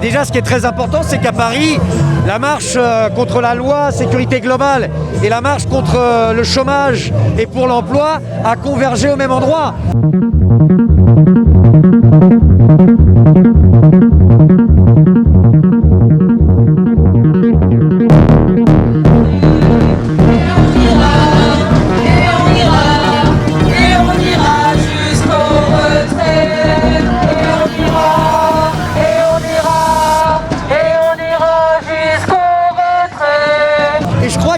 déjà, ce qui est très important, c'est qu'à Paris, la marche contre la loi sécurité globale et la marche contre le chômage et pour l'emploi a convergé au même endroit.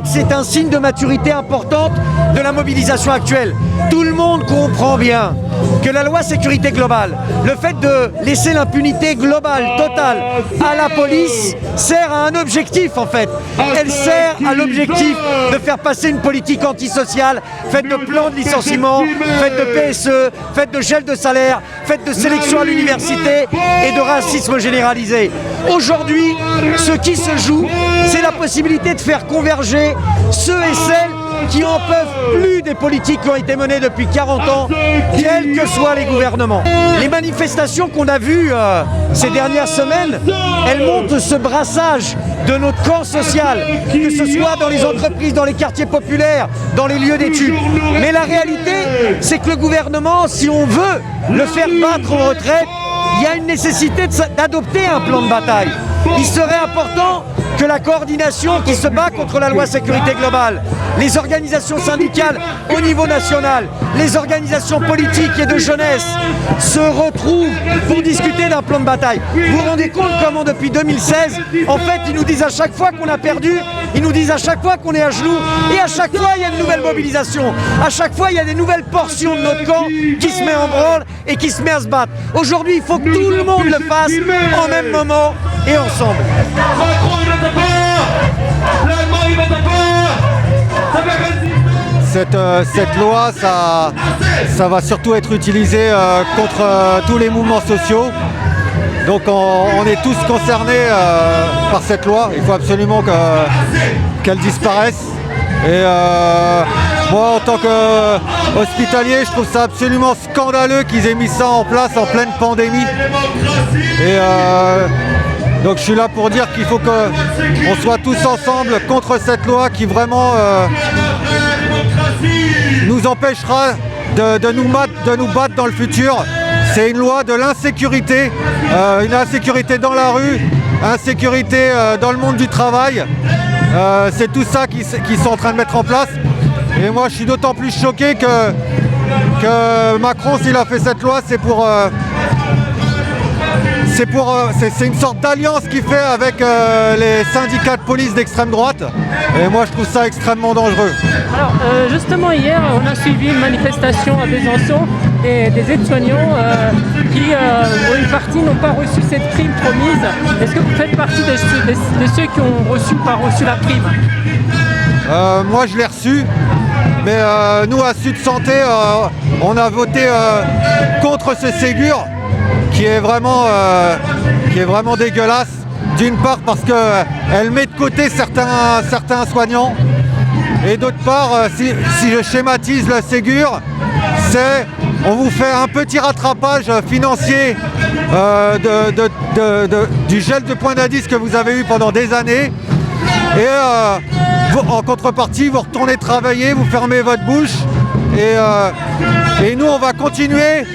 C'est un signe de maturité importante de la mobilisation actuelle. Tout le monde comprend bien que la loi sécurité globale, le fait de laisser l'impunité globale, totale à la police, sert à un objectif en fait. Elle sert à l'objectif de faire passer une politique antisociale, faite de plans de licenciement, faite de PSE, faite de gel de salaire, faite de sélection à l'université et de racisme généralisé. Aujourd'hui, ce qui se joue, c'est la possibilité de faire converger ceux et celles qui en peuvent plus des politiques qui ont été menées depuis 40 ans, quels que soient les gouvernements. Les manifestations qu'on a vues ces dernières semaines, elles montrent ce brassage de notre camp social, que ce soit dans les entreprises, dans les quartiers populaires, dans les lieux d'études. Mais la réalité, c'est que le gouvernement, si on veut le faire battre en retraite, il y a une nécessité d'adopter un plan de bataille. Il serait important que la coordination qui se bat contre la loi sécurité globale, les organisations syndicales au niveau national, les organisations politiques et de jeunesse se retrouvent pour discuter d'un plan de bataille. Vous vous rendez compte comment depuis 2016, en fait, ils nous disent à chaque fois qu'on a perdu, ils nous disent à chaque fois qu'on est à genoux, et à chaque fois il y a une nouvelle mobilisation, à chaque fois il y a des nouvelles portions de notre camp qui se met en branle et qui se met à se battre. Aujourd'hui, il faut que tout le monde le fasse en même moment et ensemble. Cette loi, ça va surtout être utilisé contre tous les mouvements sociaux. Donc on est tous concernés par cette loi. Il faut absolument qu'elle disparaisse. Et moi, en tant qu'hospitalier, je trouve ça absolument scandaleux qu'ils aient mis ça en place en pleine pandémie. Et donc je suis là pour dire qu'il faut qu'on soit tous ensemble contre cette loi qui vraiment nous empêchera de nous battre dans le futur. C'est une loi de l'insécurité, une insécurité dans la rue, insécurité dans le monde du travail. C'est tout ça qu'ils sont en train de mettre en place. Et moi je suis d'autant plus choqué que Macron, s'il a fait cette loi, c'est une sorte d'alliance qu'il fait avec les syndicats de police d'extrême droite. Et moi je trouve ça extrêmement dangereux. Alors justement hier on a suivi une manifestation à Besançon des aides-soignants qui pour une partie n'ont pas reçu cette prime promise. Est-ce que vous faites partie de ceux qui ont pas reçu la prime? Moi je l'ai reçu. Mais nous à Sud Santé on a voté contre ce Ségur qui est vraiment dégueulasse. D'une part parce qu'elle met de côté certains soignants, et d'autre part, si je schématise le Ségur, c'est on vous fait un petit rattrapage financier du gel de point d'indice que vous avez eu pendant des années, et en contrepartie vous retournez travailler, vous fermez votre bouche, et nous on va continuer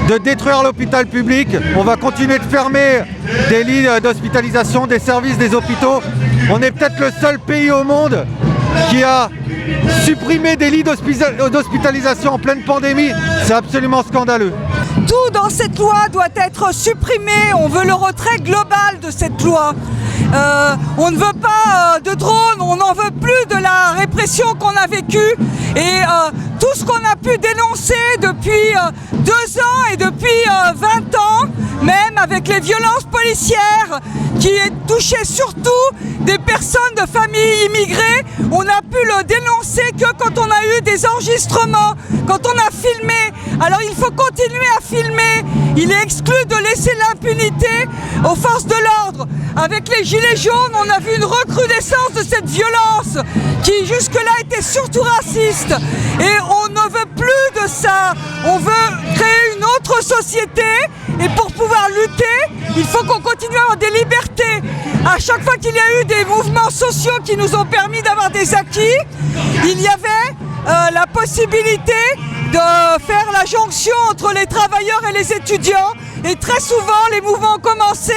de détruire l'hôpital public, on va continuer de fermer des lits d'hospitalisation, des services des hôpitaux. On est peut-être le seul pays au monde qui a supprimé des lits d'hospitalisation en pleine pandémie. C'est absolument scandaleux. Tout dans cette loi doit être supprimé, on veut le retrait global de cette loi. On ne veut pas de drones, on n'en veut plus de la répression qu'on a vécue, et tout ce qu'on a pu dénoncer depuis 2 ans et depuis 20 ans, même avec les violences policières qui touchaient surtout des personnes de familles immigrées, on a pu le dénoncer que quand on a eu des enregistrements, quand on a filmé. Alors il faut continuer à filmer, il est exclu de laisser l'impunité aux forces de l'ordre. Avec les gilets jaunes, on a vu une recrudescence de cette violence qui jusque-là était surtout raciste. Et on ne veut plus de ça. On veut créer une autre société, et pour pouvoir lutter, il faut qu'on continue à avoir des libertés. À chaque fois qu'il y a eu des mouvements sociaux qui nous ont permis d'avoir des acquis, il y avait la possibilité de faire la jonction entre les travailleurs et les étudiants. Et très souvent, les mouvements ont commencé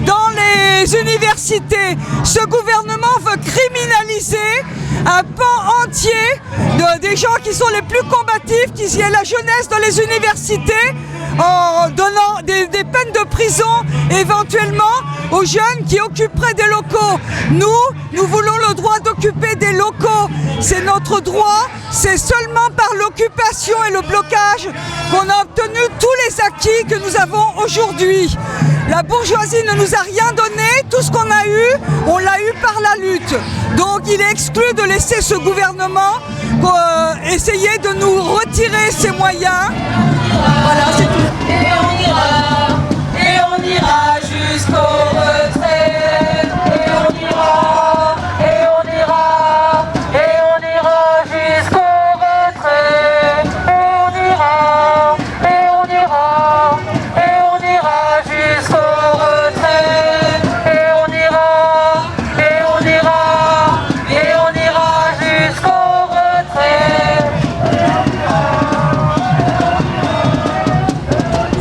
dans les universités. Ce gouvernement veut criminaliser un pan entier des gens qui sont les plus combatifs, qui est la jeunesse dans les universités, en donnant des peines de prison éventuellement aux jeunes qui occuperaient des locaux. Nous voulons le droit d'occuper des locaux. C'est notre droit. C'est seulement par l'occupation et le blocage qu'on a obtenu tous les acquis que nous avons aujourd'hui. La bourgeoisie ne nous a rien donné. Tout ce qu'on a eu, on l'a eu par la lutte. Donc il est exclu de laisser ce gouvernement essayer de nous retirer ses moyens. Voilà, c'est tout. Et on ira jusqu'au retrait. Et on ira jusqu'au retrait. Et on ira jusqu'au retrait. Et on ira jusqu'au retrait.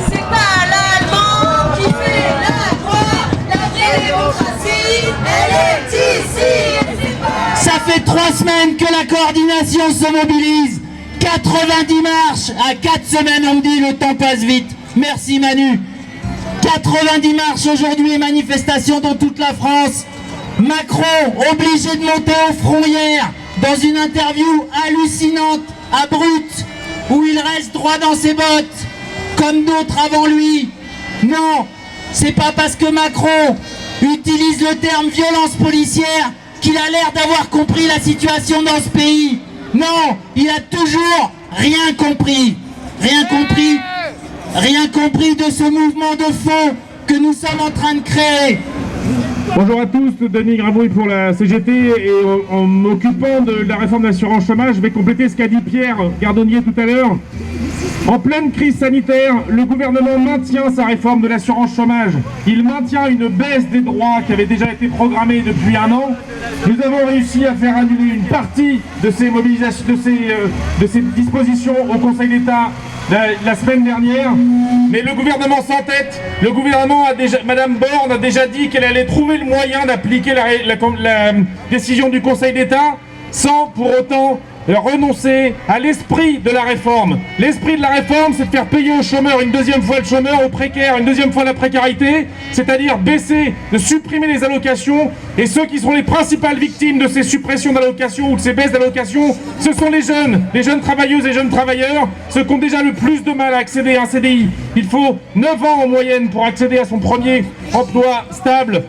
C'est pas l'Allemand qui fait la droite, la vraie démocratie, elle est ici. Ça fait 3 semaines que la coordination se mobilise. 90 marches à 4 semaines, on me dit le temps passe vite. Merci Manu. 90 marches aujourd'hui et manifestations dans toute la France. Macron obligé de monter au front hier dans une interview hallucinante à Brut où il reste droit dans ses bottes comme d'autres avant lui. Non, c'est pas parce que Macron utilise le terme violence policière qu'il a l'air d'avoir compris la situation dans ce pays. Non, il a toujours rien compris. Rien compris de ce mouvement de fond que nous sommes en train de créer. Bonjour à tous, Denis Grabouille pour la CGT et en m'occupant de la réforme de l'assurance chômage, je vais compléter ce qu'a dit Pierre Gardonnier tout à l'heure. En pleine crise sanitaire, le gouvernement maintient sa réforme de l'assurance chômage. Il maintient une baisse des droits qui avait déjà été programmée depuis 1 an. Nous avons réussi à faire annuler une partie de ces mobilisations, de ces dispositions au Conseil d'État la semaine dernière. Mais le gouvernement s'entête. Le gouvernement Madame Borne a déjà dit qu'elle allait trouver le moyen d'appliquer la décision du Conseil d'État sans pour autant renoncer à l'esprit de la réforme. L'esprit de la réforme, c'est de faire payer aux chômeurs une deuxième fois le chômeur, aux précaires une deuxième fois la précarité, c'est-à-dire de supprimer les allocations, et ceux qui sont les principales victimes de ces suppressions d'allocations ou de ces baisses d'allocations, ce sont les jeunes travailleuses et jeunes travailleurs, ceux qui ont déjà le plus de mal à accéder à un CDI. Il faut 9 ans en moyenne pour accéder à son premier emploi stable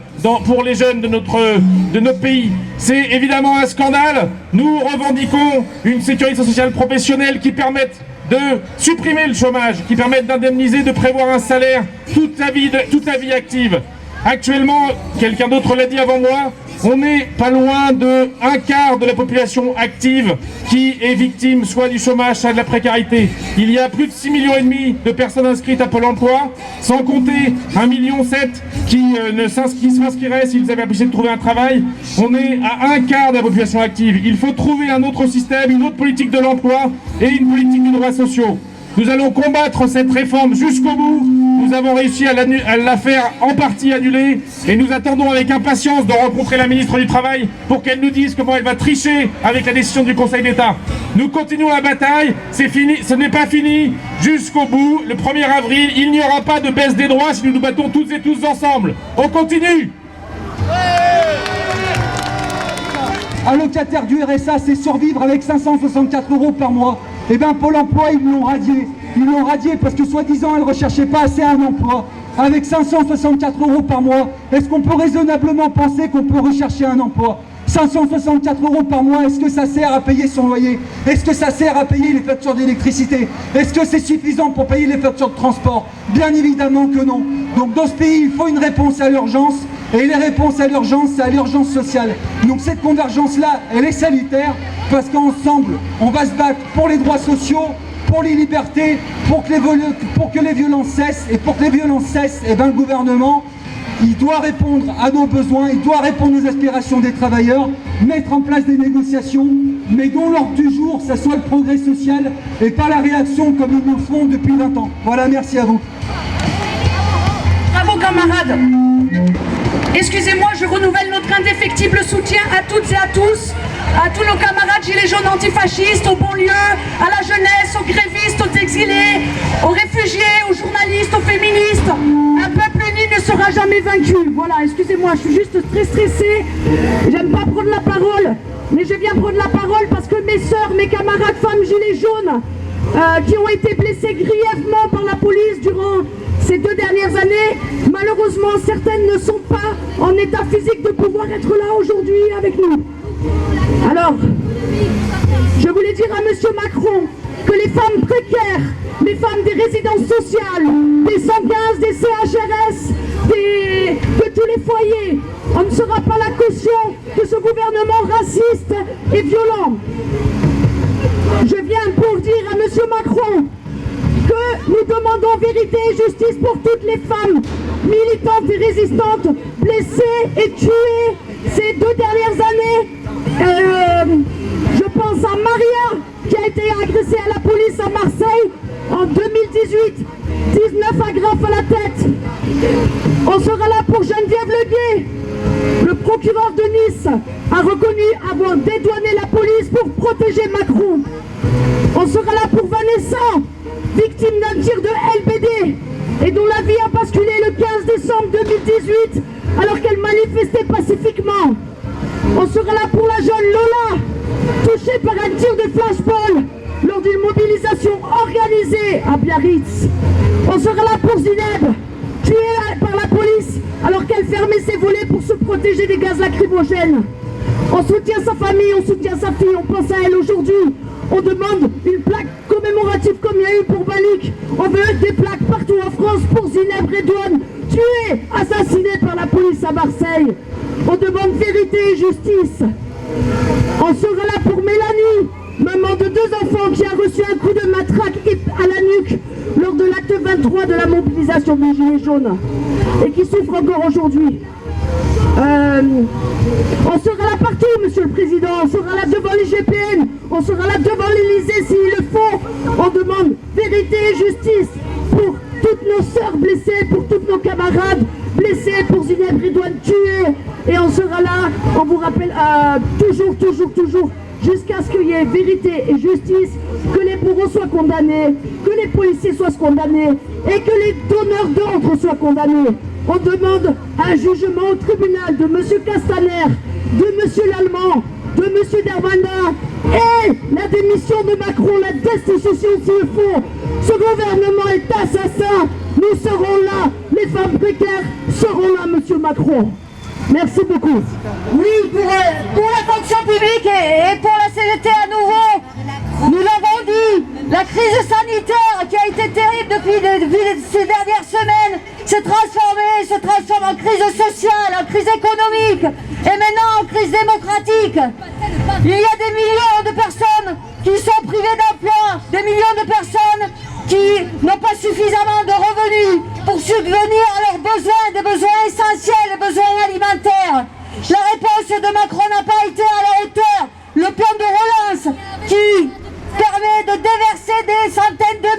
pour les jeunes de notre pays. C'est évidemment un scandale. Nous revendiquons une sécurité sociale professionnelle qui permette de supprimer le chômage, qui permette d'indemniser, de prévoir un salaire toute la vie active. Actuellement, quelqu'un d'autre l'a dit avant moi, on n'est pas loin de 1/4 de la population active qui est victime soit du chômage, soit de la précarité. Il y a plus de 6,5 millions de personnes inscrites à Pôle emploi, sans compter 1,7 million qui s'inscriraient s'ils avaient la possibilité de trouver un travail. On est à 1/4 de la population active. Il faut trouver un autre système, une autre politique de l'emploi et une politique des droits sociaux. Nous allons combattre cette réforme jusqu'au bout. Nous avons réussi à la faire en partie annuler et nous attendons avec impatience de rencontrer la ministre du Travail pour qu'elle nous dise comment elle va tricher avec la décision du Conseil d'État. Nous continuons la bataille, c'est fini, ce n'est pas fini, jusqu'au bout. Le 1er avril, il n'y aura pas de baisse des droits si nous nous battons toutes et tous ensemble. On continue. Allocataire du RSA, c'est survivre avec 564 € par mois. Eh bien, Pôle emploi, ils l'ont radié. Ils l'ont radié parce que, soi-disant, elle ne recherchait pas assez un emploi. Avec 564 € par mois, est-ce qu'on peut raisonnablement penser qu'on peut rechercher un emploi ? 564 € par mois, est-ce que ça sert à payer son loyer? Est-ce que ça sert à payer les factures d'électricité? Est-ce que c'est suffisant pour payer les factures de transport? Bien évidemment que non. Donc dans ce pays, il faut une réponse à l'urgence, et les réponses à l'urgence, c'est à l'urgence sociale. Donc cette convergence-là, elle est salutaire, parce qu'ensemble, on va se battre pour les droits sociaux, pour les libertés, pour que les violences cessent. Et pour que les violences cessent, eh ben, le gouvernement, il doit répondre à nos besoins, il doit répondre aux aspirations des travailleurs, mettre en place des négociations, mais dont l'ordre du jour, ça soit le progrès social et pas la réaction comme ils nous le font depuis 20 ans. Voilà, merci à vous. Bravo camarades. Excusez-moi, je renouvelle notre indéfectible soutien à toutes et à tous, à tous nos camarades gilets jaunes antifascistes, aux banlieues, à la jeunesse, aux grévistes, aux exilés, aux réfugiés, aux journalistes, aux féministes. Un peuple uni ne sera jamais vaincu. Voilà, excusez-moi, je suis juste très stressée. J'aime pas prendre la parole, mais je viens prendre la parole parce que mes sœurs, mes camarades femmes gilets jaunes, qui ont été blessées grièvement par la police durant ces 2 dernières années, malheureusement certaines ne sont pas en état physique de pouvoir être là aujourd'hui avec nous. Alors, je voulais dire à M. Macron que les femmes précaires, les femmes des résidences sociales, des 115, des CHRS, de tous les foyers, on ne sera pas la caution de ce gouvernement raciste et violent. Je viens pour dire à M. Macron que nous demandons vérité et justice pour toutes les femmes militantes et résistantes blessées et tuées ces 2 dernières années. Je pense à Maria qui a été agressée à la police à Marseille en 2018, 19 agrafes à la tête. On sera là pour Geneviève Leguet. Le procureur de Nice a reconnu avoir dédouané la police pour protéger Macron. On sera là pour Vanessa, victime d'un tir de LBD et dont la vie a basculé le 15 décembre 2018 alors qu'elle manifestait pacifiquement. On sera là pour la jeune Lola, touchée par un tir de flashball lors d'une mobilisation organisée à Biarritz. On sera là pour Zineb, tuée par la police alors qu'elle fermait ses volets pour se protéger des gaz lacrymogènes. On soutient sa famille, on soutient sa fille, on pense à elle aujourd'hui. On demande une plaque commémorative comme il y a eu pour Malik. On veut des plaques partout en France pour Zineb Redouane, tuée, assassinée par la police à Marseille. On demande vérité et justice. On sera là pour Mélanie, maman de 2 enfants qui a reçu un coup de matraque à la nuque lors de l'acte 23 de la mobilisation des Gilets jaunes et qui souffre encore aujourd'hui. On sera là partout, Monsieur le Président, on sera là devant l'IGPN, on sera là devant l'Élysée s'il le faut. On demande vérité et justice pour toutes nos sœurs blessées, pour tous nos camarades blessés, pour Zineb Redouane tuée. Et on sera là, on vous rappelle toujours, jusqu'à ce qu'il y ait vérité et justice, que les bourreaux soient condamnés, que les policiers soient condamnés et que les donneurs d'ordre soient condamnés. On demande un jugement au tribunal de M. Castaner, de M. Lallemand, de M. Darmanin et la démission de Macron, la destitution s'il le faut. Ce gouvernement est assassin. Nous serons là, les femmes précaires seront là, M. Macron. Merci beaucoup. Oui, pour la fonction publique et pour la CGT à nouveau, nous l'avons dit, la crise sanitaire qui a été terrible depuis ces dernières semaines se transforme en crise sociale, en crise économique et maintenant en crise démocratique. Il y a des millions de personnes qui sont privées d'emploi, des millions de personnes qui n'ont pas suffisamment de revenus pour subvenir à leurs besoins, des besoins essentiels, des besoins alimentaires. La réponse de Macron n'a pas été à la hauteur. Le plan de relance qui permet de déverser des centaines de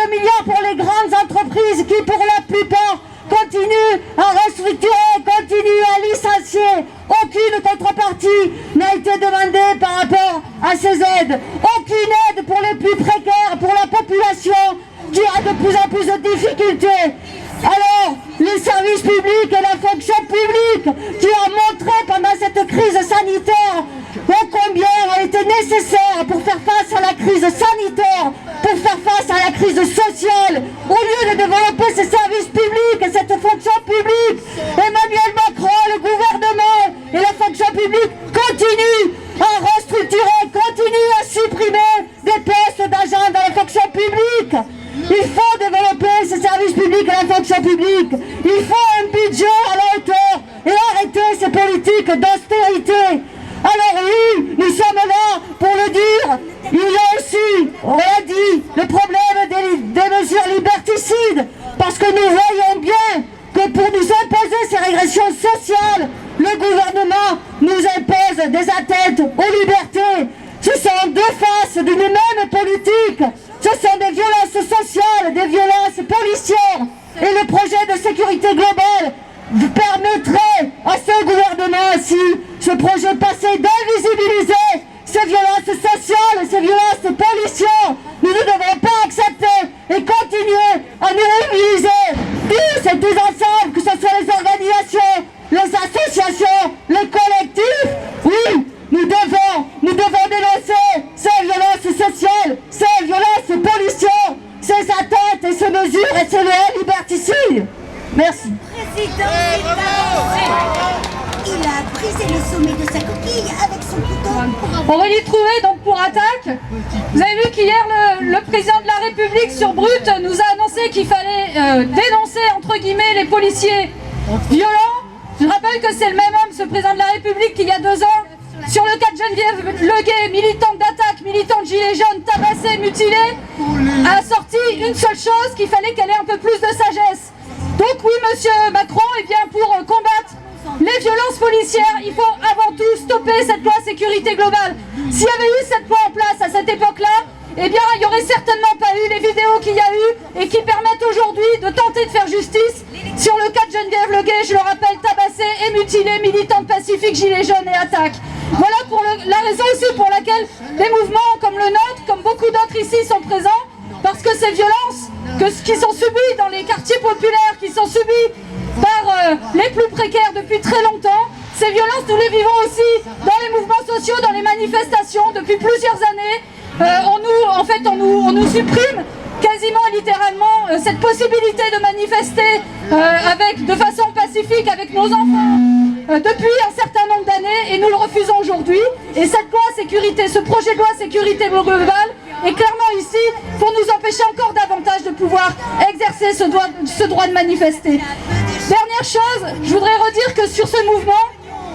milliards pour les grandes entreprises qui, pour la plupart, continuent à restructurer, continuent à licencier. Aucune contrepartie n'a été demandée par rapport à ces aides. Aucune aide pour les plus précaires, pour la population qui a de plus en plus de difficultés. Alors, les services publics et la fonction publique qui ont montré pendant cette crise sanitaire combien ont été nécessaires pour faire face à la crise sanitaire, pour faire face à la crise sociale. Au lieu de développer ces services publics et cette fonction publique, Emmanuel Macron, le gouvernement et la fonction publique continuent à restructurer, continuent à supprimer des postes d'agents dans la fonction publique. Il faut développer ces services publics et la fonction publique. Il faut un budget à la hauteur et arrêter ces politiques d'austérité. Alors oui, nous sommes là pour le dire. Il y a aussi atteinte aux libertés. Ce sont deux faces d'une même politique. Ce sont des violences sociales, des violences policières. Et le projet de sécurité globale permettrait à ce gouvernement ainsi, ce projet passé, d'invisibiliser ces violences sociales, ces violences policières. Nous ne devons pas accepter et continuer à nous mobiliser tous et tous ensemble, que ce soit les organisations, les associations, les collectifs. Oui, nous devons dénoncer ces violences sociales, ces violences policières, ces atteintes et ces mesures et ces lois liberticides. Merci. Président, il a brisé le sommet de sa coquille avec son couteau. Aurélie Trouvé, donc pour Attaque. Vous avez vu qu'hier, le président de la République sur Brut nous a annoncé qu'il fallait dénoncer, entre guillemets, les policiers violents. Je rappelle que c'est le même homme, ce président de la République, qu'il y a 2 ans, sur le cas de Geneviève Leguet, militante d'Attaque, militante gilet jaune, tabassée, mutilée, a sorti une seule chose, qu'il fallait qu'elle ait un peu plus de sagesse. Donc oui, monsieur Macron, eh bien, pour combattre les violences policières, il faut avant tout stopper cette loi sécurité globale. S'il y avait eu cette loi en place à cette époque-là, eh bien, il n'y aurait certainement pas eu les vidéos qu'il y a eu et qui permettent aujourd'hui de tenter de faire justice sur le cas de Geneviève Leguet, je le rappelle, tabassée et mutilée, militante pacifique, gilet jaune et Attaque. Voilà pour la raison aussi pour laquelle des mouvements comme le nôtre, comme beaucoup d'autres ici, sont présents, parce que ces violences qui sont subies dans les quartiers populaires, qui sont subies par les plus précaires depuis très longtemps, ces violences, nous les vivons aussi dans les mouvements sociaux, dans les manifestations depuis plusieurs années. On nous supprime quasiment littéralement cette possibilité de manifester de façon pacifique avec nos enfants depuis un certain nombre d'années, et nous le refusons aujourd'hui. Et cette loi sécurité, ce projet de loi sécurité globale est clairement ici pour nous empêcher encore davantage de pouvoir exercer ce droit de manifester. Dernière chose, je voudrais redire que sur ce mouvement,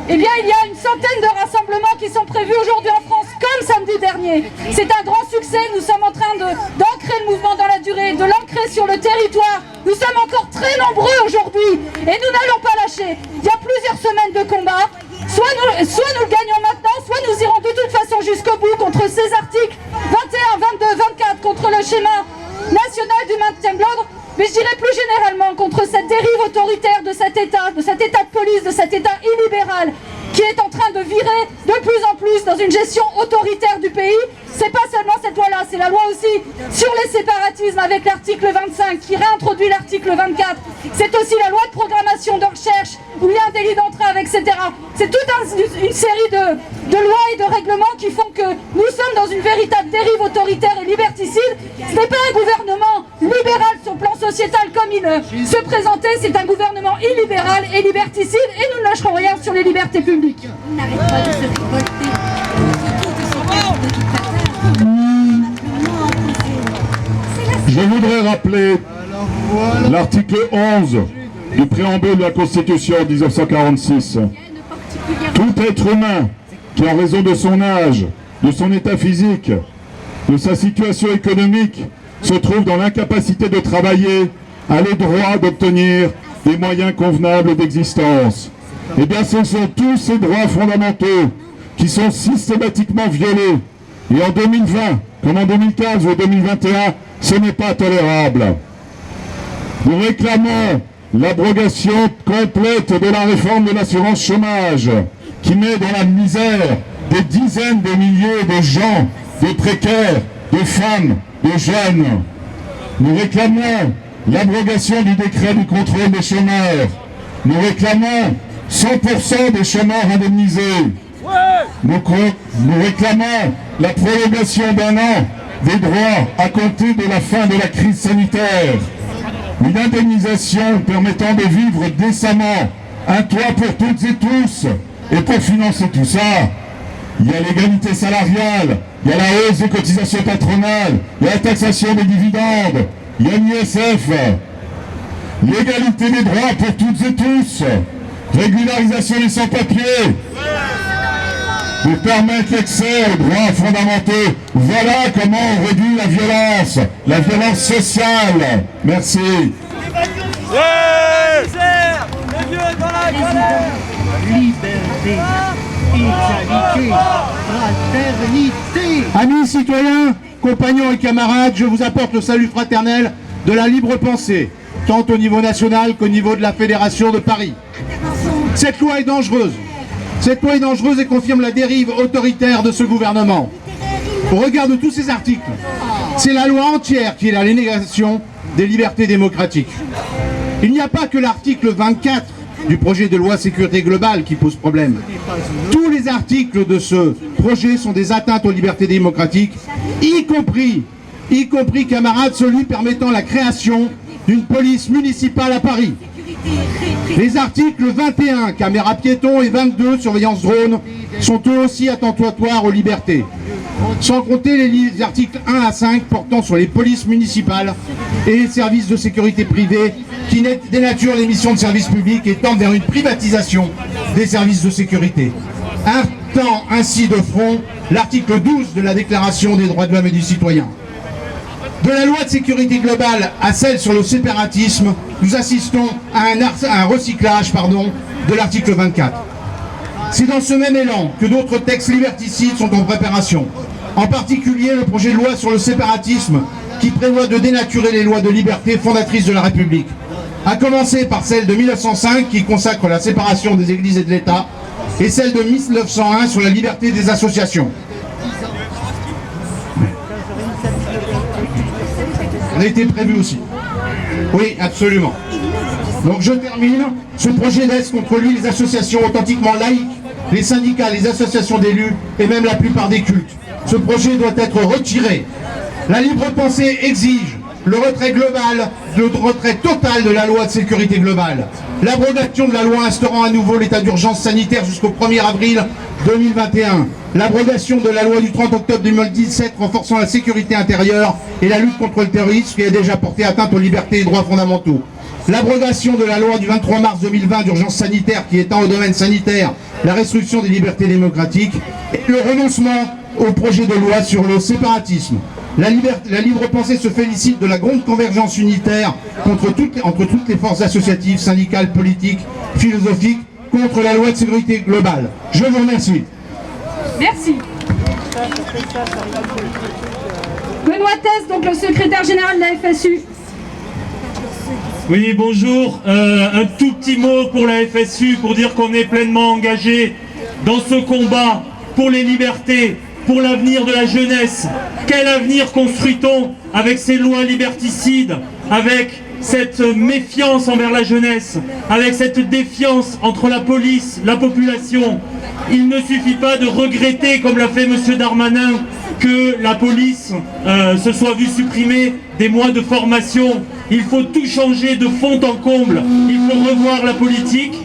eh bien, il y a une centaine de rassemblements qui sont prévus aujourd'hui en France, comme samedi dernier. C'est un grand succès, nous sommes en train d'ancrer le mouvement dans la durée, de l'ancrer sur le territoire. Nous sommes encore très nombreux aujourd'hui et nous n'allons pas lâcher. Il y a plusieurs semaines de combat. Soit nous le gagnons maintenant, soit nous irons de toute façon jusqu'au bout contre ces articles 21, 22, 24, contre le schéma national du maintien de l'ordre. Mais je dirais plus généralement contre cette dérive autoritaire de cet État de police, de cet État illibéral qui est en train de virer de plus en plus dans une gestion autoritaire du pays. C'est pas seulement cette loi-là, c'est la loi aussi sur les séparatismes avec l'article 25 qui réintroduit l'article 24. C'est aussi la loi de programmation de recherche où il y a un délit d'entrave, etc. C'est toute une série de lois et de règlements qui font que nous sommes dans une véritable dérive autoritaire et liberticide. Ce n'est pas un gouvernement libéral sur le plan sociétal comme il se présentait, c'est un gouvernement illibéral et liberticide, et nous ne lâcherons rien sur les libertés publiques. On n'arrête pas de se révolter. Je voudrais rappeler l'article 11 du préambule de la Constitution de 1946. Tout être humain qui, en raison de son âge, de son état physique, de sa situation économique, se trouve dans l'incapacité de travailler, a le droit d'obtenir des moyens convenables d'existence. Eh bien, ce sont tous ces droits fondamentaux qui sont systématiquement violés. Et en 2020, comme en 2015 ou 2021, ce n'est pas tolérable. Nous réclamons l'abrogation complète de la réforme de l'assurance chômage, qui met dans la misère des dizaines de milliers de gens, de précaires, de femmes, de jeunes. Nous réclamons l'abrogation du décret du contrôle des chômeurs. Nous réclamons 100% des chômeurs indemnisés. Nous réclamons la prolongation d'1 an des droits à compter de la fin de la crise sanitaire. Une indemnisation permettant de vivre décemment, un toit pour toutes et tous. Et pour financer tout ça, il y a l'égalité salariale, il y a la hausse des cotisations patronales, il y a la taxation des dividendes, il y a l'ISF, l'égalité des droits pour toutes et tous, régularisation des sans-papiers, pour permettre l'accès aux droits fondamentaux. Voilà comment on réduit la violence sociale. Merci. Les vieux dans la galère. Liberté. égalité, fraternité. Amis citoyens, compagnons et camarades, je vous apporte le salut fraternel de la libre pensée, tant au niveau national qu'au niveau de la Fédération de Paris. Cette loi est dangereuse. Cette loi est dangereuse et confirme la dérive autoritaire de ce gouvernement. Au regard de tous ces articles, c'est la loi entière qui est la négation des libertés démocratiques. Il n'y a pas que l'article 24 du projet de loi sécurité globale qui pose problème. Tous les articles de ce projet sont des atteintes aux libertés démocratiques, y compris, camarades, celui permettant la création d'une police municipale à Paris. Les articles 21, caméra piéton, et 22, surveillance drone, sont eux aussi attentatoires aux libertés. Sans compter les articles 1 à 5 portant sur les polices municipales et les services de sécurité privés qui dénaturent les missions de service public et tendent vers une privatisation des services de sécurité. Heurtant ainsi de front l'article 12 de la Déclaration des droits de l'homme et du citoyen. De la loi de sécurité globale à celle sur le séparatisme, nous assistons à un recyclage de l'article 24. C'est dans ce même élan que d'autres textes liberticides sont en préparation. En particulier le projet de loi sur le séparatisme qui prévoit de dénaturer les lois de liberté fondatrices de la République. À commencer par celle de 1905 qui consacre la séparation des églises et de l'État et celle de 1901 sur la liberté des associations. Ça a été prévu aussi. Oui, absolument. Donc je termine. Ce projet laisse contre lui les associations authentiquement laïques, les syndicats, les associations d'élus et même la plupart des cultes. Ce projet doit être retiré. La libre pensée exige le retrait global, le retrait total de la loi de sécurité globale, l'abrogation de la loi instaurant à nouveau l'état d'urgence sanitaire jusqu'au 1er avril 2021, l'abrogation de la loi du 30 octobre 2017 renforçant la sécurité intérieure et la lutte contre le terrorisme qui a déjà porté atteinte aux libertés et droits fondamentaux, l'abrogation de la loi du 23 mars 2020 d'urgence sanitaire qui étend au domaine sanitaire la restriction des libertés démocratiques et le renoncement au projet de loi sur le séparatisme. La libre pensée se félicite de la grande convergence unitaire entre toutes les forces associatives, syndicales, politiques, philosophiques, contre la loi de sécurité globale. Je vous remercie. Merci. Benoît Tess, donc le secrétaire général de la FSU. Oui, bonjour. Un tout petit mot pour la FSU pour dire qu'on est pleinement engagé dans ce combat pour les libertés, pour l'avenir de la jeunesse. Quel avenir construit-on avec ces lois liberticides, avec cette méfiance envers la jeunesse, avec cette défiance entre la police, la population? Il ne suffit pas de regretter, comme l'a fait M. Darmanin, que la police se soit vue supprimer des mois de formation. Il faut tout changer de fond en comble. Il faut revoir la politique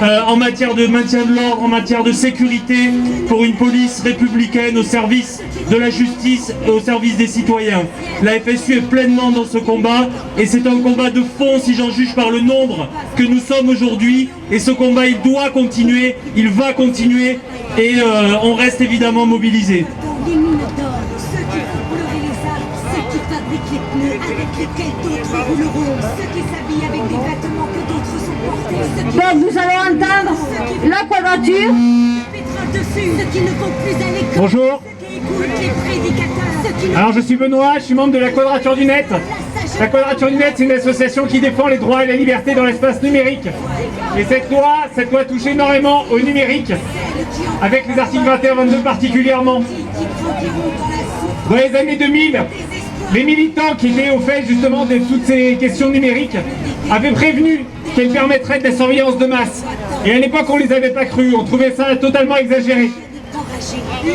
en matière de maintien de l'ordre, en matière de sécurité, pour une police républicaine au service de la justice et au service des citoyens. La FSU est pleinement dans ce combat et c'est un combat de fond si j'en juge par le nombre que nous sommes aujourd'hui. Et ce combat, il doit continuer, il va continuer et on reste évidemment mobilisés. Les mines d'or, ceux qui font pleurer les arbres, ceux qui fabriquent les pneus avec lesquels d'autres rouleront, ceux qui s'habillent avec des vêtements que d'autres sont portés, ceux qui... Donc nous allons entendre la quadrature. pétrole dessus, ceux qui ne vont plus à l'école, Bonjour. ceux qui écoutent les prédicateurs, ceux qui ne... Alors je suis Benoît, je suis membre de la Quadrature du Net. La Quadrature du Net, c'est une association qui défend les droits et les libertés dans l'espace numérique. Et cette loi touche énormément au numérique, avec les articles 21 et 22 particulièrement. Dans les années 2000, les militants qui étaient au fait justement de toutes ces questions numériques avaient prévenu qu'elles permettraient de la surveillance de masse. Et à l'époque, on ne les avait pas cru, on trouvait ça totalement exagéré.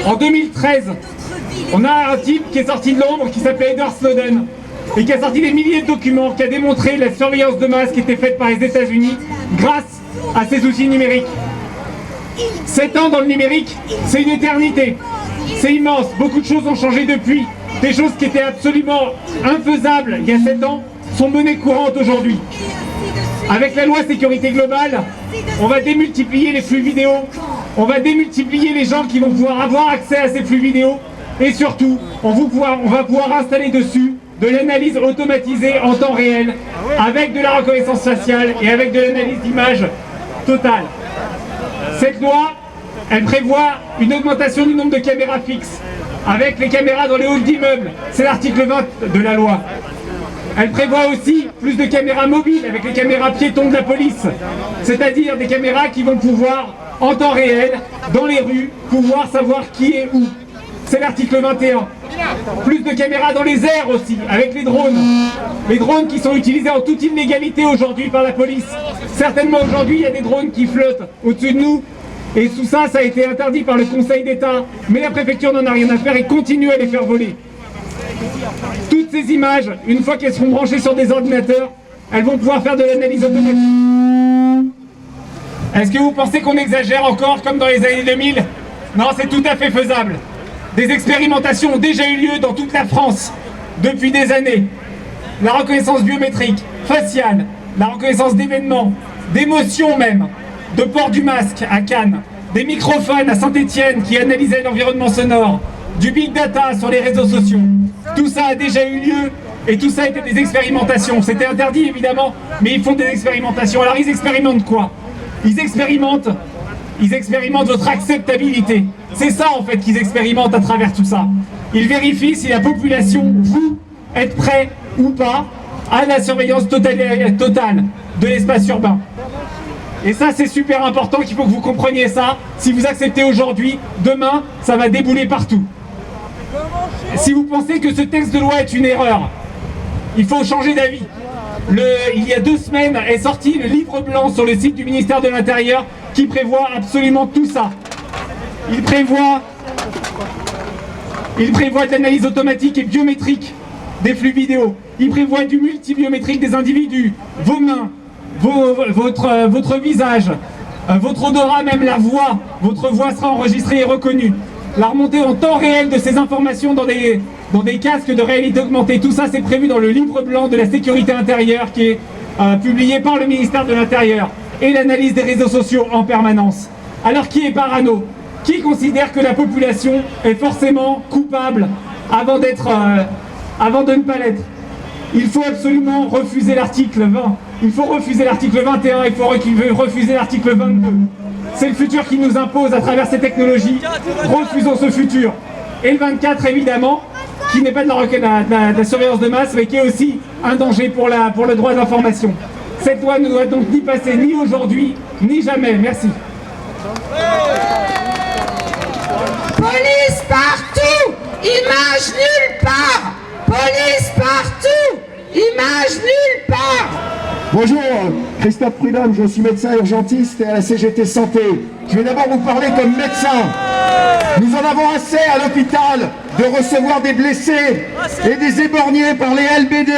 En 2013, on a un type qui est sorti de l'ombre qui s'appelait Edward Snowden et qui a sorti des milliers de documents qui a démontré la surveillance de masse qui était faite par les États-Unis grâce à ces outils numériques. 7 ans dans le numérique, c'est une éternité. C'est immense, beaucoup de choses ont changé depuis. Des choses qui étaient absolument infaisables il y a 7 ans sont menées courantes aujourd'hui. Avec la loi sécurité globale, on va démultiplier les flux vidéo, on va démultiplier les gens qui vont pouvoir avoir accès à ces flux vidéo et surtout, on va pouvoir installer dessus de l'analyse automatisée en temps réel avec de la reconnaissance faciale et avec de l'analyse d'image totale. Cette loi, Elle prévoit une augmentation du nombre de caméras fixes, avec les caméras dans les halls d'immeubles. C'est l'article 20 de la loi. Elle prévoit aussi plus de caméras mobiles, avec les caméras piétons de la police. C'est-à-dire des caméras qui vont pouvoir, en temps réel, dans les rues, pouvoir savoir qui est où. C'est l'article 21. Plus de caméras dans les airs aussi, avec les drones. Les drones qui sont utilisés en toute illégalité aujourd'hui par la police. Certainement aujourd'hui, il y a des drones qui flottent au-dessus de nous. Et tout ça, ça a été interdit par le Conseil d'État. Mais la préfecture n'en a rien à faire et continue à les faire voler. Toutes ces images, une fois qu'elles seront branchées sur des ordinateurs, elles vont pouvoir faire de l'analyse automatique. Est-ce que vous pensez qu'on exagère encore comme dans les années 2000? Non, c'est tout à fait faisable. Des expérimentations ont déjà eu lieu dans toute la France depuis des années. La reconnaissance biométrique, faciale, la reconnaissance d'événements, d'émotions même, de port du masque à Cannes, des microphones à Saint-Étienne qui analysaient l'environnement sonore, du big data sur les réseaux sociaux. Tout ça a déjà eu lieu et tout ça était des expérimentations. C'était interdit évidemment, mais ils font des expérimentations. Alors ils expérimentent quoi? Ils expérimentent votre acceptabilité. C'est ça en fait qu'ils expérimentent à travers tout ça. Ils vérifient si la population, vous, êtes prêts ou pas à la surveillance totale de l'espace urbain. Et ça c'est super important qu'il faut que vous compreniez ça. Si vous acceptez aujourd'hui, demain, ça va débouler partout. Si vous pensez que ce texte de loi est une erreur, il faut changer d'avis. Il y a 2 semaines est sorti le livre blanc sur le site du ministère de l'Intérieur qui prévoit absolument tout ça. Il prévoit de l'analyse automatique et biométrique des flux vidéo. Il prévoit du multibiométrique des individus, vos mains, votre visage, votre odorat, même la voix. Votre voix sera enregistrée et reconnue. La remontée en temps réel de ces informations dans des casques de réalité augmentée. Tout ça, c'est prévu dans le livre blanc de la sécurité intérieure qui est publié par le ministère de l'Intérieur. Et l'analyse des réseaux sociaux en permanence. Alors qui est parano? Qui considère que la population est forcément coupable avant de ne pas l'être? Il faut absolument refuser l'article 20. Il faut refuser l'article 21, il faut refuser l'article 22. C'est le futur qui nous impose à travers ces technologies. Refusons ce futur. Et le 24, évidemment, qui n'est pas de la surveillance de masse, mais qui est aussi un danger pour le droit d'information. Cette loi ne doit donc ni passer ni aujourd'hui, ni jamais. Merci. Police partout, image nulle part. Police partout, image nulle part. Bonjour, Christophe Prudhomme, je suis médecin urgentiste et à la CGT Santé. Je vais d'abord vous parler comme médecin. Nous en avons assez à l'hôpital de recevoir des blessés et des éborgnés par les LBD.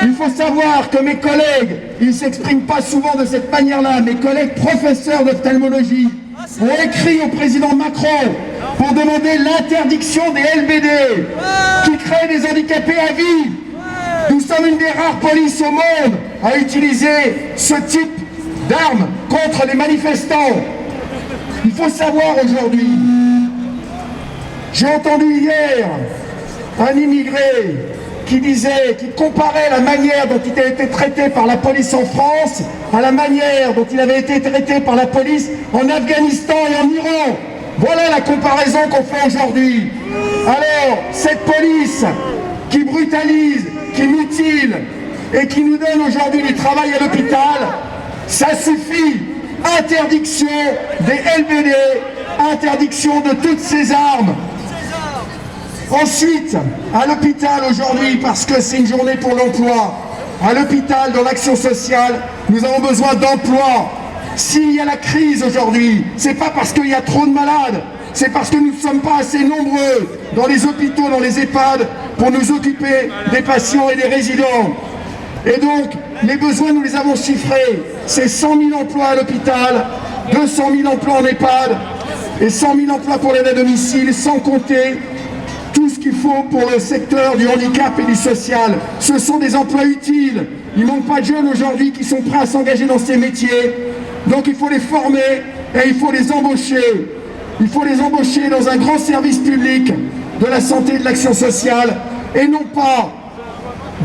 Il faut savoir que mes collègues, ils ne s'expriment pas souvent de cette manière-là, mes collègues professeurs d'ophtalmologie ont écrit au président Macron pour demander l'interdiction des LBD qui créent des handicapés à vie. Nous sommes une des rares polices au monde à utiliser ce type d'armes contre les manifestants. Il faut savoir aujourd'hui, j'ai entendu hier un immigré qui comparait la manière dont il a été traité par la police en France à la manière dont il avait été traité par la police en Afghanistan et en Iran. Voilà la comparaison qu'on fait aujourd'hui. Alors, cette police qui brutalise, qui mutile et qui nous donne aujourd'hui du travail à l'hôpital, ça suffit. Interdiction des LBD, interdiction de toutes ces armes. Ensuite, à l'hôpital aujourd'hui, parce que c'est une journée pour l'emploi, à l'hôpital, dans l'action sociale, nous avons besoin d'emploi. S'il y a la crise aujourd'hui, c'est pas parce qu'il y a trop de malades, c'est parce que nous ne sommes pas assez nombreux dans les hôpitaux, dans les EHPAD, pour nous occuper des patients et des résidents. Et donc, les besoins, nous les avons chiffrés. C'est 100 000 emplois à l'hôpital, 200 000 emplois en EHPAD, et 100 000 emplois pour l'aide à domicile, sans compter tout ce qu'il faut pour le secteur du handicap et du social. Ce sont des emplois utiles. Il ne manque pas de jeunes aujourd'hui qui sont prêts à s'engager dans ces métiers. Donc il faut les former et il faut les embaucher. Il faut les embaucher dans un grand service public de la santé et de l'action sociale, et non pas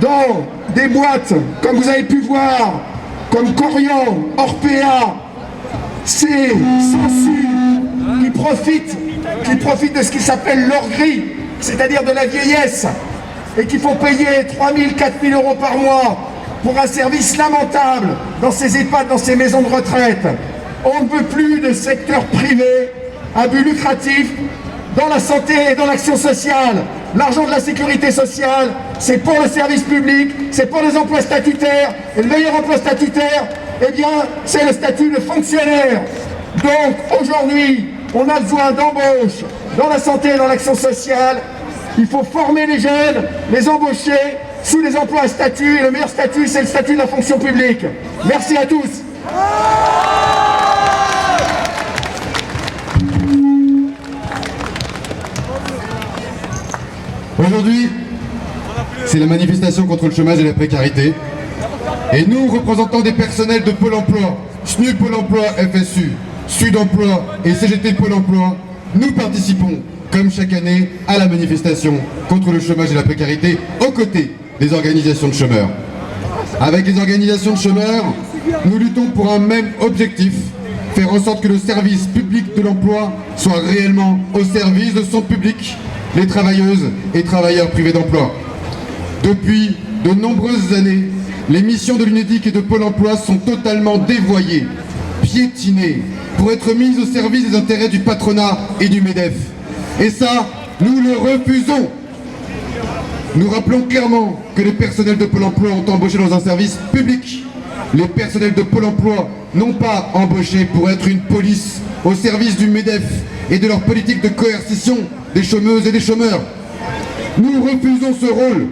dans des boîtes, comme vous avez pu voir, comme Corian, Orpea, c'est Sensu, qui profitent de ce qui s'appelle l'or gris, c'est-à-dire de la vieillesse, et qui font payer 3 000, 4 000 euros par mois pour un service lamentable dans ces EHPAD, dans ces maisons de retraite. On ne veut plus de secteur privé à but lucratif dans la santé et dans l'action sociale. L'argent de la sécurité sociale, c'est pour le service public, c'est pour les emplois statutaires, et le meilleur emploi statutaire, eh bien, c'est le statut de fonctionnaire. Donc, aujourd'hui, on a besoin d'embauche dans la santé et dans l'action sociale. Il faut former les jeunes, les embaucher sous les emplois à statut, et le meilleur statut, c'est le statut de la fonction publique. Merci à tous. Aujourd'hui, c'est la manifestation contre le chômage et la précarité. Et nous, représentants des personnels de Pôle emploi, SNU Pôle emploi FSU, Sud Emploi et CGT Pôle emploi, nous participons, comme chaque année, à la manifestation contre le chômage et la précarité, aux côtés des organisations de chômeurs. Avec les organisations de chômeurs, nous luttons pour un même objectif, faire en sorte que le service public de l'emploi soit réellement au service de son public, les travailleuses et travailleurs privés d'emploi. Depuis de nombreuses années, les missions de l'UNEDIC et de Pôle emploi sont totalement dévoyées, piétinées, pour être mises au service des intérêts du patronat et du MEDEF. Et ça, nous le refusons. Nous rappelons clairement que les personnels de Pôle emploi ont embauché dans un service public. Les personnels de Pôle emploi n'ont pas embauché pour être une police au service du MEDEF et de leur politique de coercition des chômeuses et des chômeurs. Nous refusons ce rôle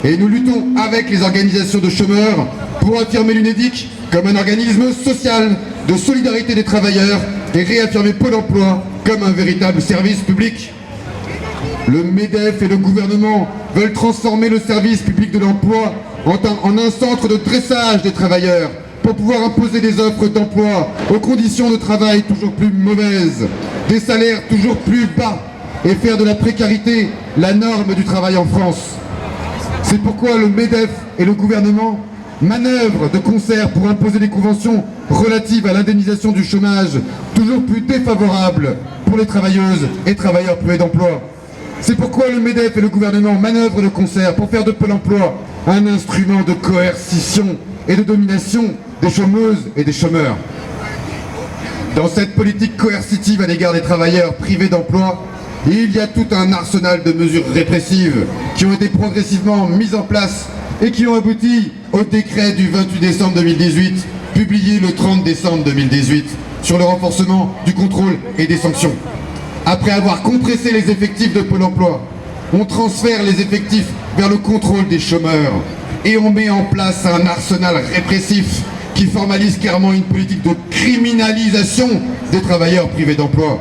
et nous luttons avec les organisations de chômeurs pour affirmer l'UNEDIC comme un organisme social de solidarité des travailleurs et réaffirmer Pôle emploi comme un véritable service public. Le MEDEF et le gouvernement veulent transformer le service public de l'emploi en un centre de dressage des travailleurs pour pouvoir imposer des offres d'emploi aux conditions de travail toujours plus mauvaises, des salaires toujours plus bas et faire de la précarité la norme du travail en France. C'est pourquoi le MEDEF et le gouvernement manœuvrent de concert pour imposer des conventions relatives à l'indemnisation du chômage toujours plus défavorables pour les travailleuses et travailleurs privés d'emploi. C'est pourquoi le MEDEF et le gouvernement manœuvrent de concert pour faire de Pôle emploi un instrument de coercition et de domination des chômeuses et des chômeurs. Dans cette politique coercitive à l'égard des travailleurs privés d'emploi, il y a tout un arsenal de mesures répressives qui ont été progressivement mises en place et qui ont abouti au décret du 28 décembre 2018, publié le 30 décembre 2018, sur le renforcement du contrôle et des sanctions. Après avoir compressé les effectifs de Pôle emploi, on transfère les effectifs vers le contrôle des chômeurs et on met en place un arsenal répressif qui formalise clairement une politique de criminalisation des travailleurs privés d'emploi.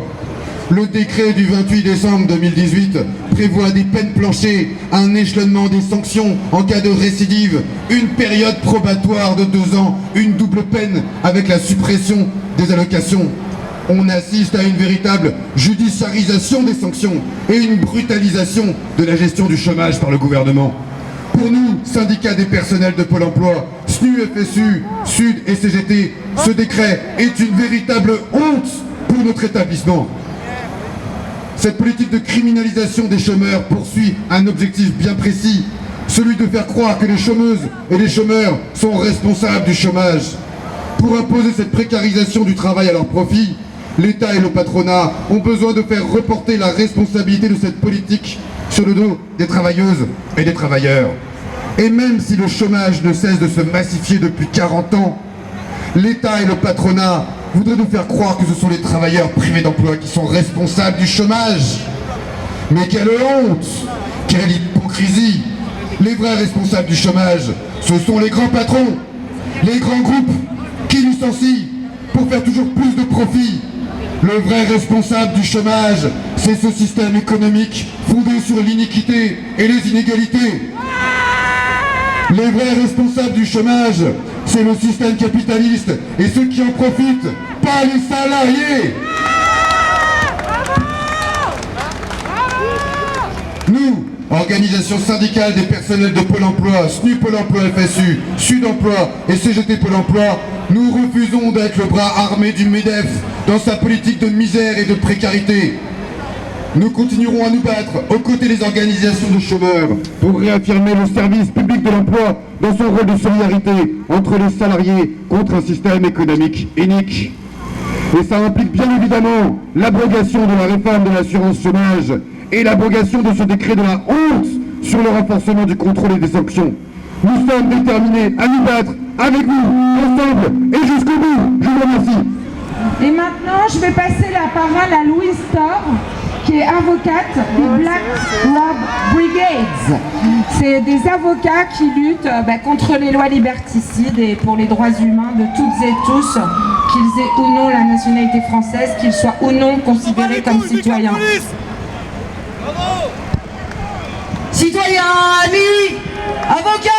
Le décret du 28 décembre 2018 prévoit des peines planchées, un échelonnement des sanctions en cas de récidive, une période probatoire de 2 ans, une double peine avec la suppression des allocations. On assiste à une véritable judiciarisation des sanctions et une brutalisation de la gestion du chômage par le gouvernement. Pour nous, syndicats des personnels de Pôle emploi, SNU, FSU, Sud et CGT, ce décret est une véritable honte pour notre établissement. Cette politique de criminalisation des chômeurs poursuit un objectif bien précis, celui de faire croire que les chômeuses et les chômeurs sont responsables du chômage. Pour imposer cette précarisation du travail à leur profit, l'État et le patronat ont besoin de faire reporter la responsabilité de cette politique sur le dos des travailleuses et des travailleurs. Et même si le chômage ne cesse de se massifier depuis 40 ans, l'État et le patronat voudraient nous faire croire que ce sont les travailleurs privés d'emploi qui sont responsables du chômage. Mais quelle honte! Quelle hypocrisie! Les vrais responsables du chômage, ce sont les grands patrons, les grands groupes qui licencient pour faire toujours plus de profit. Le vrai responsable du chômage, c'est ce système économique fondé sur l'iniquité et les inégalités. Les vrais responsables du chômage, c'est le système capitaliste et ceux qui en profitent, pas les salariés. Nous, organisation syndicale des personnels de Pôle emploi, SNU Pôle emploi FSU, Sud emploi et CGT Pôle emploi, Nous refusons d'être le bras armé du MEDEF dans sa politique de misère et de précarité. Nous continuerons à nous battre aux côtés des organisations de chômeurs pour réaffirmer le service public de l'emploi dans son rôle de solidarité entre les salariés contre un système économique inique. Et ça implique bien évidemment l'abrogation de la réforme de l'assurance chômage et l'abrogation de ce décret de la honte sur le renforcement du contrôle et des sanctions. Nous sommes déterminés à nous battre avec vous, ensemble et jusqu'au bout. Je vous remercie. Et maintenant, je vais passer la parole à Louise Thor, qui est avocate des Black Rob Brigades. C'est des avocats qui luttent contre les lois liberticides et pour les droits humains de toutes et tous, qu'ils aient ou non la nationalité française, qu'ils soient ou non considérés comme citoyens. Citoyens, amis, avocats,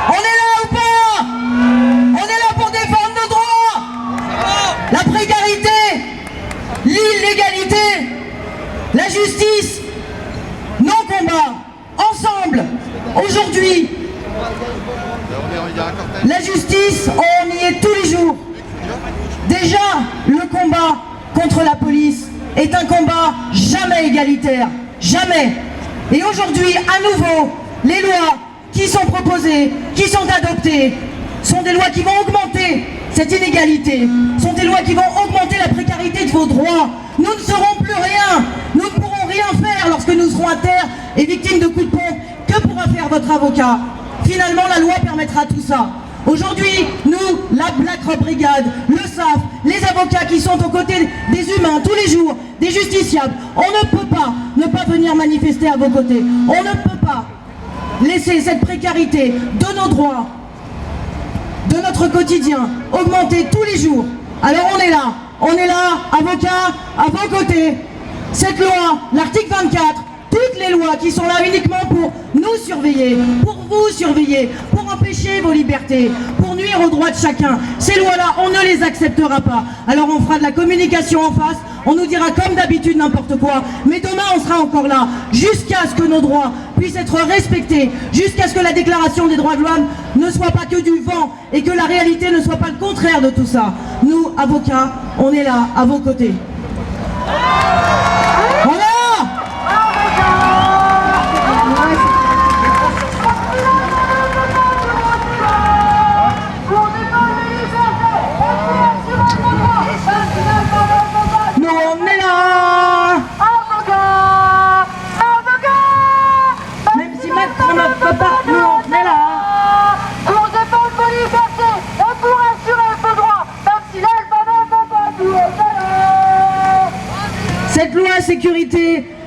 on est là ou pas? On est là pour défendre nos droits. La précarité, l'illégalité, la justice, nos combats, ensemble, aujourd'hui. La justice, on y est tous les jours. Déjà, le combat contre la police est un combat jamais égalitaire, jamais. Et aujourd'hui, à nouveau, les lois qui sont proposées, qui sont adoptées, sont des lois qui vont augmenter cette inégalité, sont des lois qui vont augmenter la précarité de vos droits. Nous ne serons plus rien, nous ne pourrons rien faire lorsque nous serons à terre et victimes de coups de pompe. Que pourra faire votre avocat? Finalement, la loi permettra tout ça. Aujourd'hui, nous, la Black Rob Brigade, le SAF, les avocats qui sont aux côtés des humains tous les jours, des justiciables, on ne peut pas ne pas venir manifester à vos côtés. On ne peut pas laisser cette précarité de nos droits, de notre quotidien, augmenter tous les jours. Alors on est là, avocats, à vos côtés. Cette loi, l'article 24, toutes les lois qui sont là uniquement pour nous surveiller, pour vous surveiller, pour empêcher vos libertés, pour nuire aux droits de chacun. Ces lois-là, on ne les acceptera pas. Alors on fera de la communication en face, on nous dira comme d'habitude n'importe quoi, mais demain on sera encore là, jusqu'à ce que nos droits puissent être respectés, jusqu'à ce que la déclaration des droits de l'homme ne soit pas que du vent et que la réalité ne soit pas le contraire de tout ça. Nous, avocats, on est là, à vos côtés. On est là! Nous on est là, avocats, avocats. Même si maintenant ne peut pas, nous on est là pour défendre vos libertés et pour assurer vos droits, même si l'alphabet ne peut pas nous aider.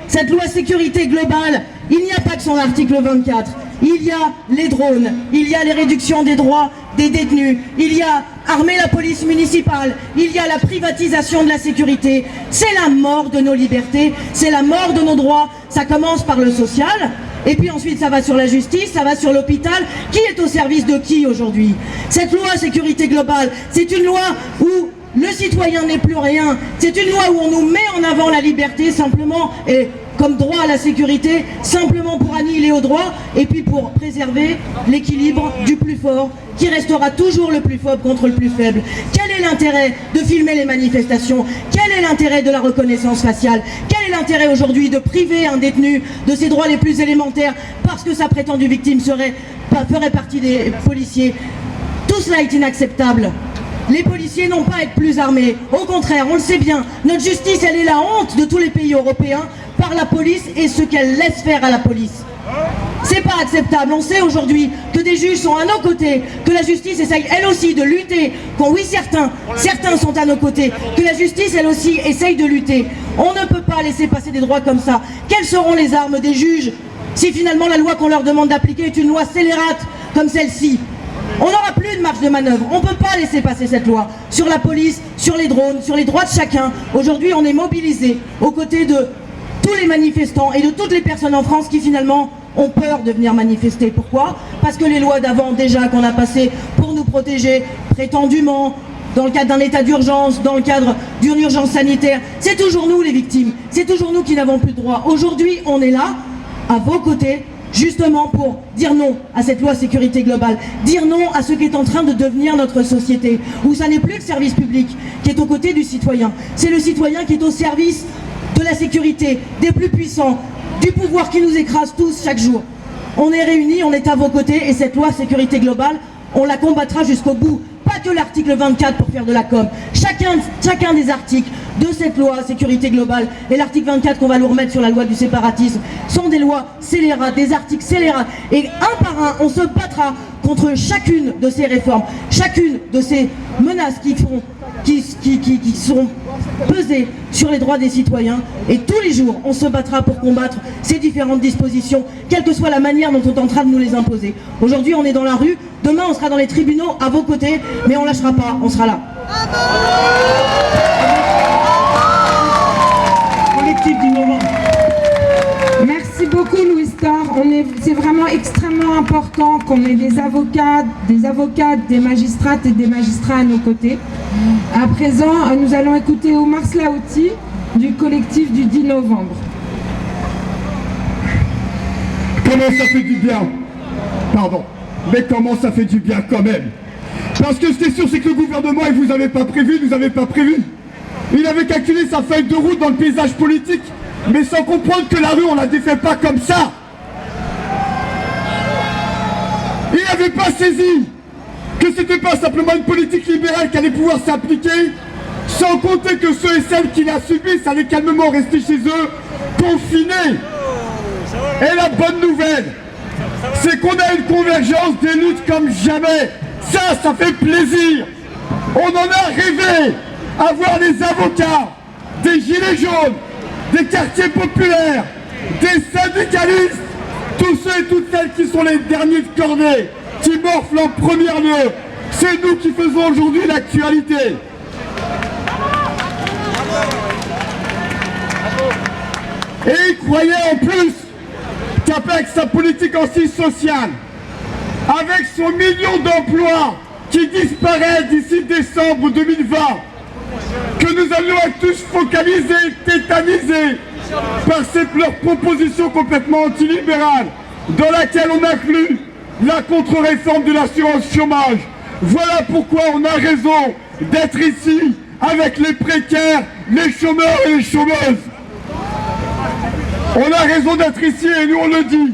Cette loi sécurité globale, il n'y a pas que son article 24. Il y a les drones, il y a les réductions des droits des détenus, il y a armer la police municipale, il y a la privatisation de la sécurité. C'est la mort de nos libertés, c'est la mort de nos droits. Ça commence par le social, et puis ensuite ça va sur la justice, ça va sur l'hôpital. Qui est au service de qui aujourd'hui? Cette loi sécurité globale, c'est une loi où le citoyen n'est plus rien. C'est une loi où on nous met en avant la liberté simplement et comme droit à la sécurité, simplement pour annihiler aux droits et puis pour préserver l'équilibre du plus fort qui restera toujours le plus fort contre le plus faible. Quel est l'intérêt de filmer les manifestations? Quel est l'intérêt de la reconnaissance faciale? Quel est l'intérêt aujourd'hui de priver un détenu de ses droits les plus élémentaires parce que sa prétendue victime ferait partie des policiers? Tout cela est inacceptable. Les policiers n'ont pas à être plus armés. Au contraire, on le sait bien, notre justice, elle est la honte de tous les pays européens par la police et ce qu'elle laisse faire à la police. C'est pas acceptable. On sait aujourd'hui que des juges sont à nos côtés, que la justice essaye elle aussi de lutter, quand oui certains sont à nos côtés, que la justice elle aussi essaye de lutter. On ne peut pas laisser passer des droits comme ça. Quelles seront les armes des juges si finalement la loi qu'on leur demande d'appliquer est une loi scélérate comme celle-ci? On n'aura plus de marge de manœuvre. On ne peut pas laisser passer cette loi sur la police, sur les drones, sur les droits de chacun. Aujourd'hui, on est mobilisés aux côtés de tous les manifestants et de toutes les personnes en France qui finalement ont peur de venir manifester. Pourquoi? Parce que les lois d'avant déjà qu'on a passées pour nous protéger prétendument dans le cadre d'un état d'urgence, dans le cadre d'une urgence sanitaire, c'est toujours nous les victimes. C'est toujours nous qui n'avons plus de droits. Aujourd'hui, on est là, à vos côtés, justement pour dire non à cette loi sécurité globale, dire non à ce qui est en train de devenir notre société, où ça n'est plus le service public qui est aux côtés du citoyen, c'est le citoyen qui est au service de la sécurité, des plus puissants, du pouvoir qui nous écrase tous chaque jour. On est réunis, on est à vos côtés, et cette loi sécurité globale, on la combattra jusqu'au bout. Pas que l'article 24 pour faire de la com. Chacun des articles de cette loi sécurité globale et l'article 24 qu'on va nous remettre sur la loi du séparatisme sont des lois scélérates, des articles scélérats. Et un par un, on se battra contre chacune de ces réformes, chacune de ces menaces qui sont pesées sur les droits des citoyens. Et tous les jours, on se battra pour combattre ces différentes dispositions, quelle que soit la manière dont on est en train de nous les imposer. Aujourd'hui, on est dans la rue, demain, on sera dans les tribunaux à vos côtés, mais on ne lâchera pas, on sera là. Collectif du moment. Merci beaucoup Louis Thor. C'est vraiment extrêmement important qu'on ait des avocates, des magistrates et des magistrats à nos côtés. À présent, nous allons écouter Omar Slaouti du collectif du 10 novembre. Comment ça fait du bien? Pardon, mais comment ça fait du bien quand même? Parce que ce qui est sûr, c'est que le gouvernement, il vous avait pas prévu, nous avait pas prévu. Il avait calculé sa feuille de route dans le paysage politique, mais sans comprendre que la rue, on la défait pas comme ça. Il n'avait pas saisi que c'était pas simplement une politique libérale qui allait pouvoir s'appliquer, sans compter que ceux et celles qui la subissent allaient calmement rester chez eux, confinés. Et la bonne nouvelle, c'est qu'on a une convergence des luttes comme jamais. Ça fait plaisir. On en a rêvé, à voir les avocats, des gilets jaunes, des quartiers populaires, des syndicalistes, tous ceux et toutes celles qui sont les derniers de cordée, qui morflent en première lieu. C'est nous qui faisons aujourd'hui l'actualité. Et ils croyaient en plus qu'avec sa politique antisociale, avec son million d'emplois qui disparaît d'ici décembre 2020, que nous allions être tous focalisés, tétanisés par leurs propositions complètement antilibérales, dans laquelle on inclut la contre-réforme de l'assurance chômage. Voilà pourquoi on a raison d'être ici avec les précaires, les chômeurs et les chômeuses. On a raison d'être ici et nous on le dit.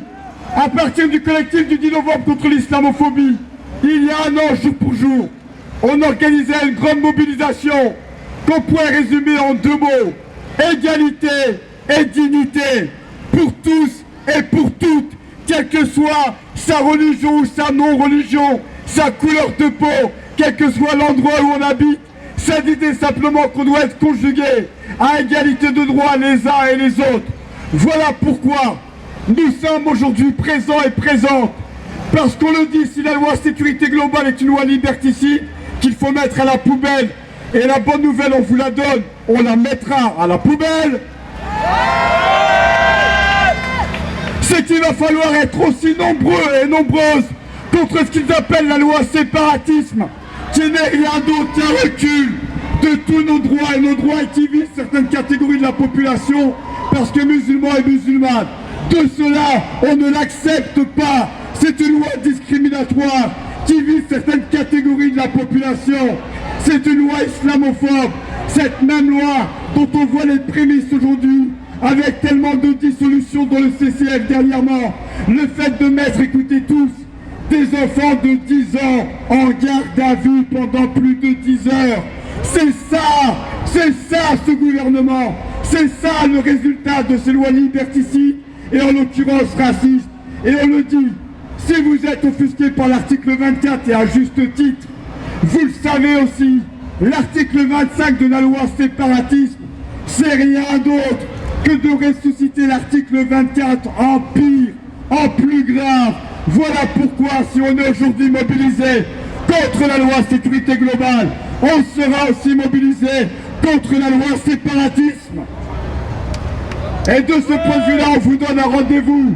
À partir du collectif du 10 novembre contre l'islamophobie, il y a un an, jour pour jour, on organisait une grande mobilisation qu'on pourrait résumer en deux mots: égalité et dignité, pour tous et pour toutes, quelle que soit sa religion ou sa non-religion, sa couleur de peau, quel que soit l'endroit où on habite. Cette idée simplement qu'on doit être conjugués à égalité de droits les uns et les autres. Voilà pourquoi nous sommes aujourd'hui présents et présentes, parce qu'on le dit, si la loi sécurité globale est une loi liberticide qu'il faut mettre à la poubelle, et la bonne nouvelle, on vous la donne, on la mettra à la poubelle, c'est qu'il va falloir être aussi nombreux et nombreuses contre ce qu'ils appellent la loi séparatisme, qui n'est rien d'autre qu'un recul de tous nos droits et qui visent certaines catégories de la population, parce que musulmans et musulmanes, de cela, on ne l'accepte pas. C'est une loi discriminatoire qui vise certaines catégories de la population. C'est une loi islamophobe. Cette même loi dont on voit les prémices aujourd'hui, avec tellement de dissolutions dans le CCF dernièrement. Le fait de mettre, écoutez tous, des enfants de 10 ans en garde à vue pendant plus de 10 heures. C'est ça ce gouvernement. C'est ça le résultat de ces lois liberticides et en l'occurrence racistes. Et on le dit, si vous êtes offusqué par l'article 24 et à juste titre, vous le savez aussi, l'article 25 de la loi séparatisme, c'est rien d'autre que de ressusciter l'article 24 en pire, en plus grave. Voilà pourquoi si on est aujourd'hui mobilisé contre la loi sécurité globale, on sera aussi mobilisé contre la loi séparatisme. Et de ce point de vue-là, on vous donne un rendez-vous.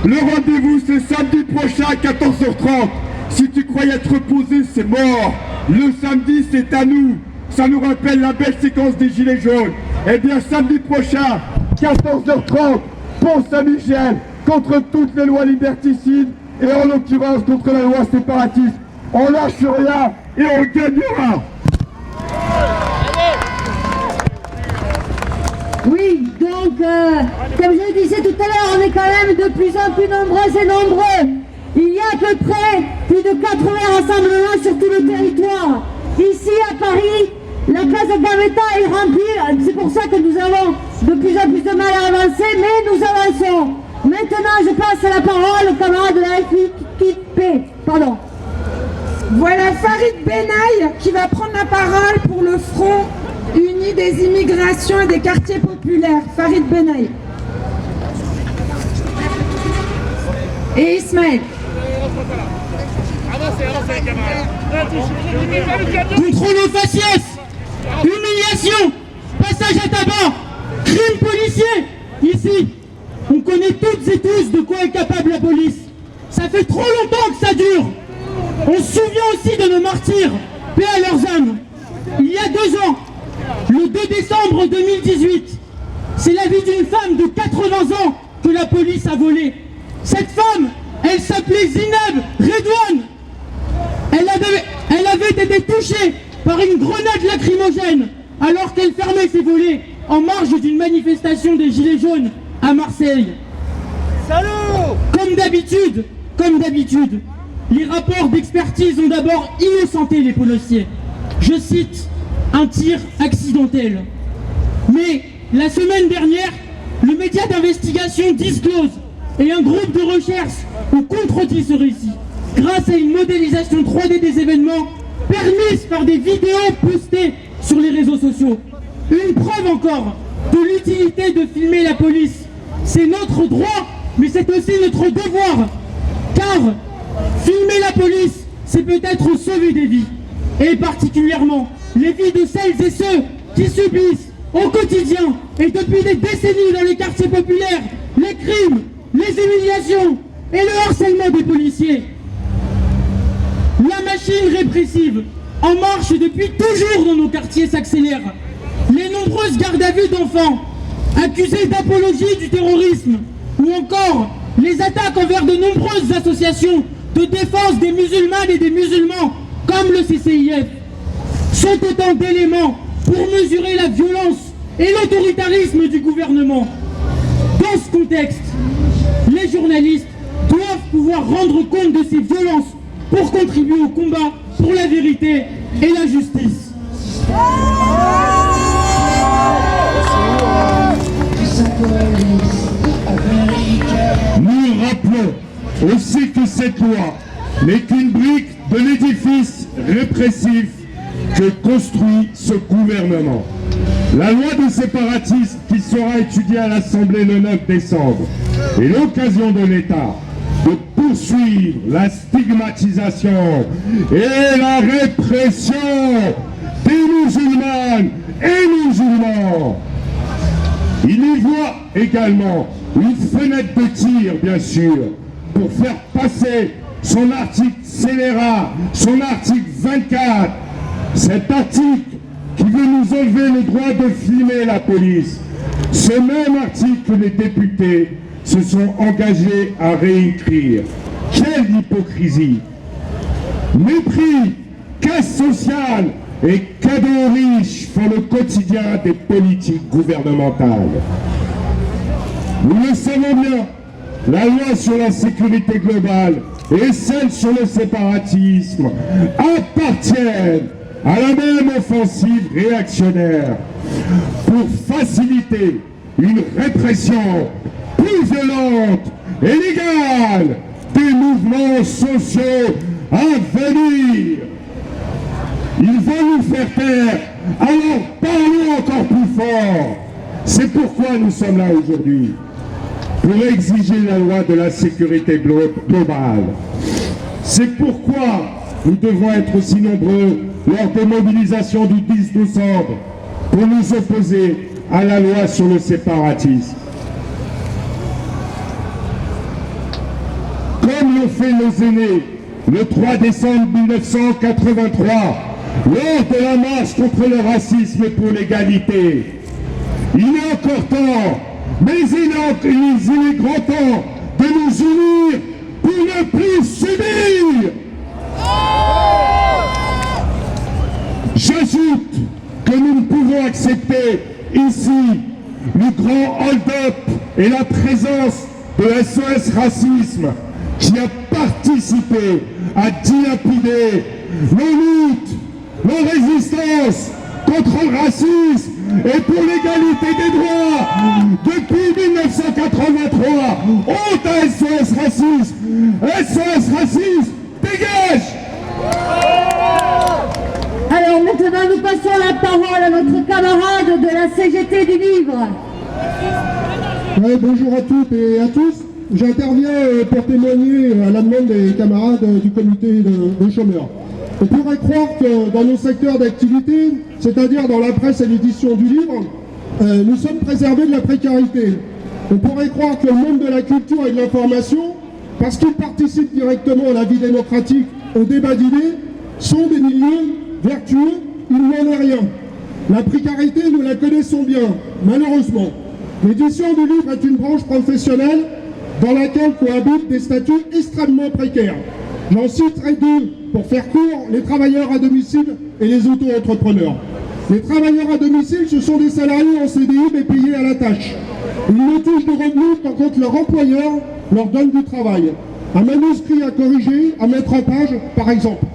Le rendez-vous, c'est samedi prochain à 14h30. Si tu croyais être reposé, c'est mort. Le samedi, c'est à nous. Ça nous rappelle la belle séquence des Gilets jaunes. Eh bien, samedi prochain, 14h30, Pont Saint-Michel, contre toutes les lois liberticides et en l'occurrence contre la loi séparatiste. On lâche rien et on gagnera. Oui, donc, comme je le disais tout à l'heure, on est quand même de plus en plus nombreuses et nombreux. Il y a à peu près plus de 80 rassemblements sur tout le territoire. Ici, à Paris, la place de Gambetta est remplie. C'est pour ça que nous avons de plus en plus de mal à avancer, mais nous avançons. Maintenant, je passe la parole au camarade de la FIP. Pardon. Voilà Farid Benaï qui va prendre la parole pour le Front Uni des immigrations et des quartiers populaires. Farid Benaï. Et Ismaël. Contrôle aux faciès, humiliation, passage à tabac, crime policier. Ici, on connaît toutes et tous de quoi est capable la police. Ça fait trop longtemps que ça dure. On se souvient aussi de nos martyrs, paix à leurs âmes. Il y a 2 ans, le 2 décembre 2018, c'est la vie d'une femme de 80 ans que la police a volée. Cette femme, elle s'appelait Zineb Redouane. Elle avait été touchée par une grenade lacrymogène alors qu'elle fermait ses volets en marge d'une manifestation des Gilets jaunes à Marseille. Salaud! Comme d'habitude, les rapports d'expertise ont d'abord innocenté les policiers. Je cite, un tir accidentel. Mais la semaine dernière, le média d'investigation Disclose et un groupe de recherche ont contredit ce récit grâce à une modélisation 3D des événements permise par des vidéos postées sur les réseaux sociaux. Une preuve encore de l'utilité de filmer la police. C'est notre droit, mais c'est aussi notre devoir. Car filmer la police, c'est peut-être sauver des vies. Et particulièrement les vies de celles et ceux qui subissent au quotidien et depuis des décennies dans les quartiers populaires les crimes, les humiliations et le harcèlement des policiers. La machine répressive en marche depuis toujours dans nos quartiers s'accélère. Les nombreuses gardes à vue d'enfants accusés d'apologie du terrorisme ou encore les attaques envers de nombreuses associations de défense des musulmanes et des musulmans comme le CCIF sont autant d'éléments pour mesurer la violence et l'autoritarisme du gouvernement. Dans ce contexte, les journalistes doivent pouvoir rendre compte de ces violences pour contribuer au combat pour la vérité et la justice. Nous rappelons aussi que cette loi n'est qu'une brique de l'édifice répressif que construit ce gouvernement. La loi de séparatisme qui sera étudiée à l'Assemblée le 9 décembre est l'occasion de l'État de poursuivre la stigmatisation et la répression des musulmanes et musulmans. Il y voit également une fenêtre de tir, bien sûr, pour faire passer son article scélérat, son article 24, cet article qui veut nous enlever le droit de filmer la police. Ce même article que les députés se sont engagés à réécrire. Quelle hypocrisie! Mépris, casse sociale et cadeaux riches font le quotidien des politiques gouvernementales. Nous le savons bien, la loi sur la sécurité globale et celle sur le séparatisme appartiennent à la même offensive réactionnaire pour faciliter une répression plus violente et légale des mouvements sociaux à venir. Ils vont nous faire taire, alors parlons encore plus fort. C'est pourquoi nous sommes là aujourd'hui, pour exiger la loi de la sécurité globale. C'est pourquoi nous devons être aussi nombreux lors des mobilisations du 10 décembre pour nous opposer à la loi sur le séparatisme. Comme l'ont fait nos aînés le 3 décembre 1983, lors de la marche contre le racisme et pour l'égalité. Il est encore temps, mais il est grand temps unir pour ne plus subir. J'ajoute que nous ne pouvons accepter ici le grand hold-up et la présence de SOS Racisme qui a participé à dilapider nos luttes, nos résistances contre le racisme et pour l'égalité des droits depuis 1983. Honte à SOS Racisme! SOS Racisme, dégage! Alors maintenant, nous passons la parole à notre camarade de la CGT du Livre. Ouais, bonjour à toutes et à tous. J'interviens pour témoigner à la demande des camarades du comité des chômeurs. On pourrait croire que dans nos secteurs d'activité, c'est-à-dire dans la presse et l'édition du livre, nous sommes préservés de la précarité. On pourrait croire que le monde de la culture et de l'information, parce qu'ils participent directement à la vie démocratique, au débat d'idées, sont des milieux vertueux. Il n'en est rien. La précarité, nous la connaissons bien, malheureusement. L'édition du livre est une branche professionnelle dans laquelle cohabitent des statuts extrêmement précaires. J'en citerai deux pour faire court: les travailleurs à domicile et les auto-entrepreneurs. Les travailleurs à domicile, ce sont des salariés en CDI mais payés à la tâche. Ils ne touchent de revenus qu'en quand leur employeur leur donne du travail. Un manuscrit à corriger, à mettre en page, par exemple.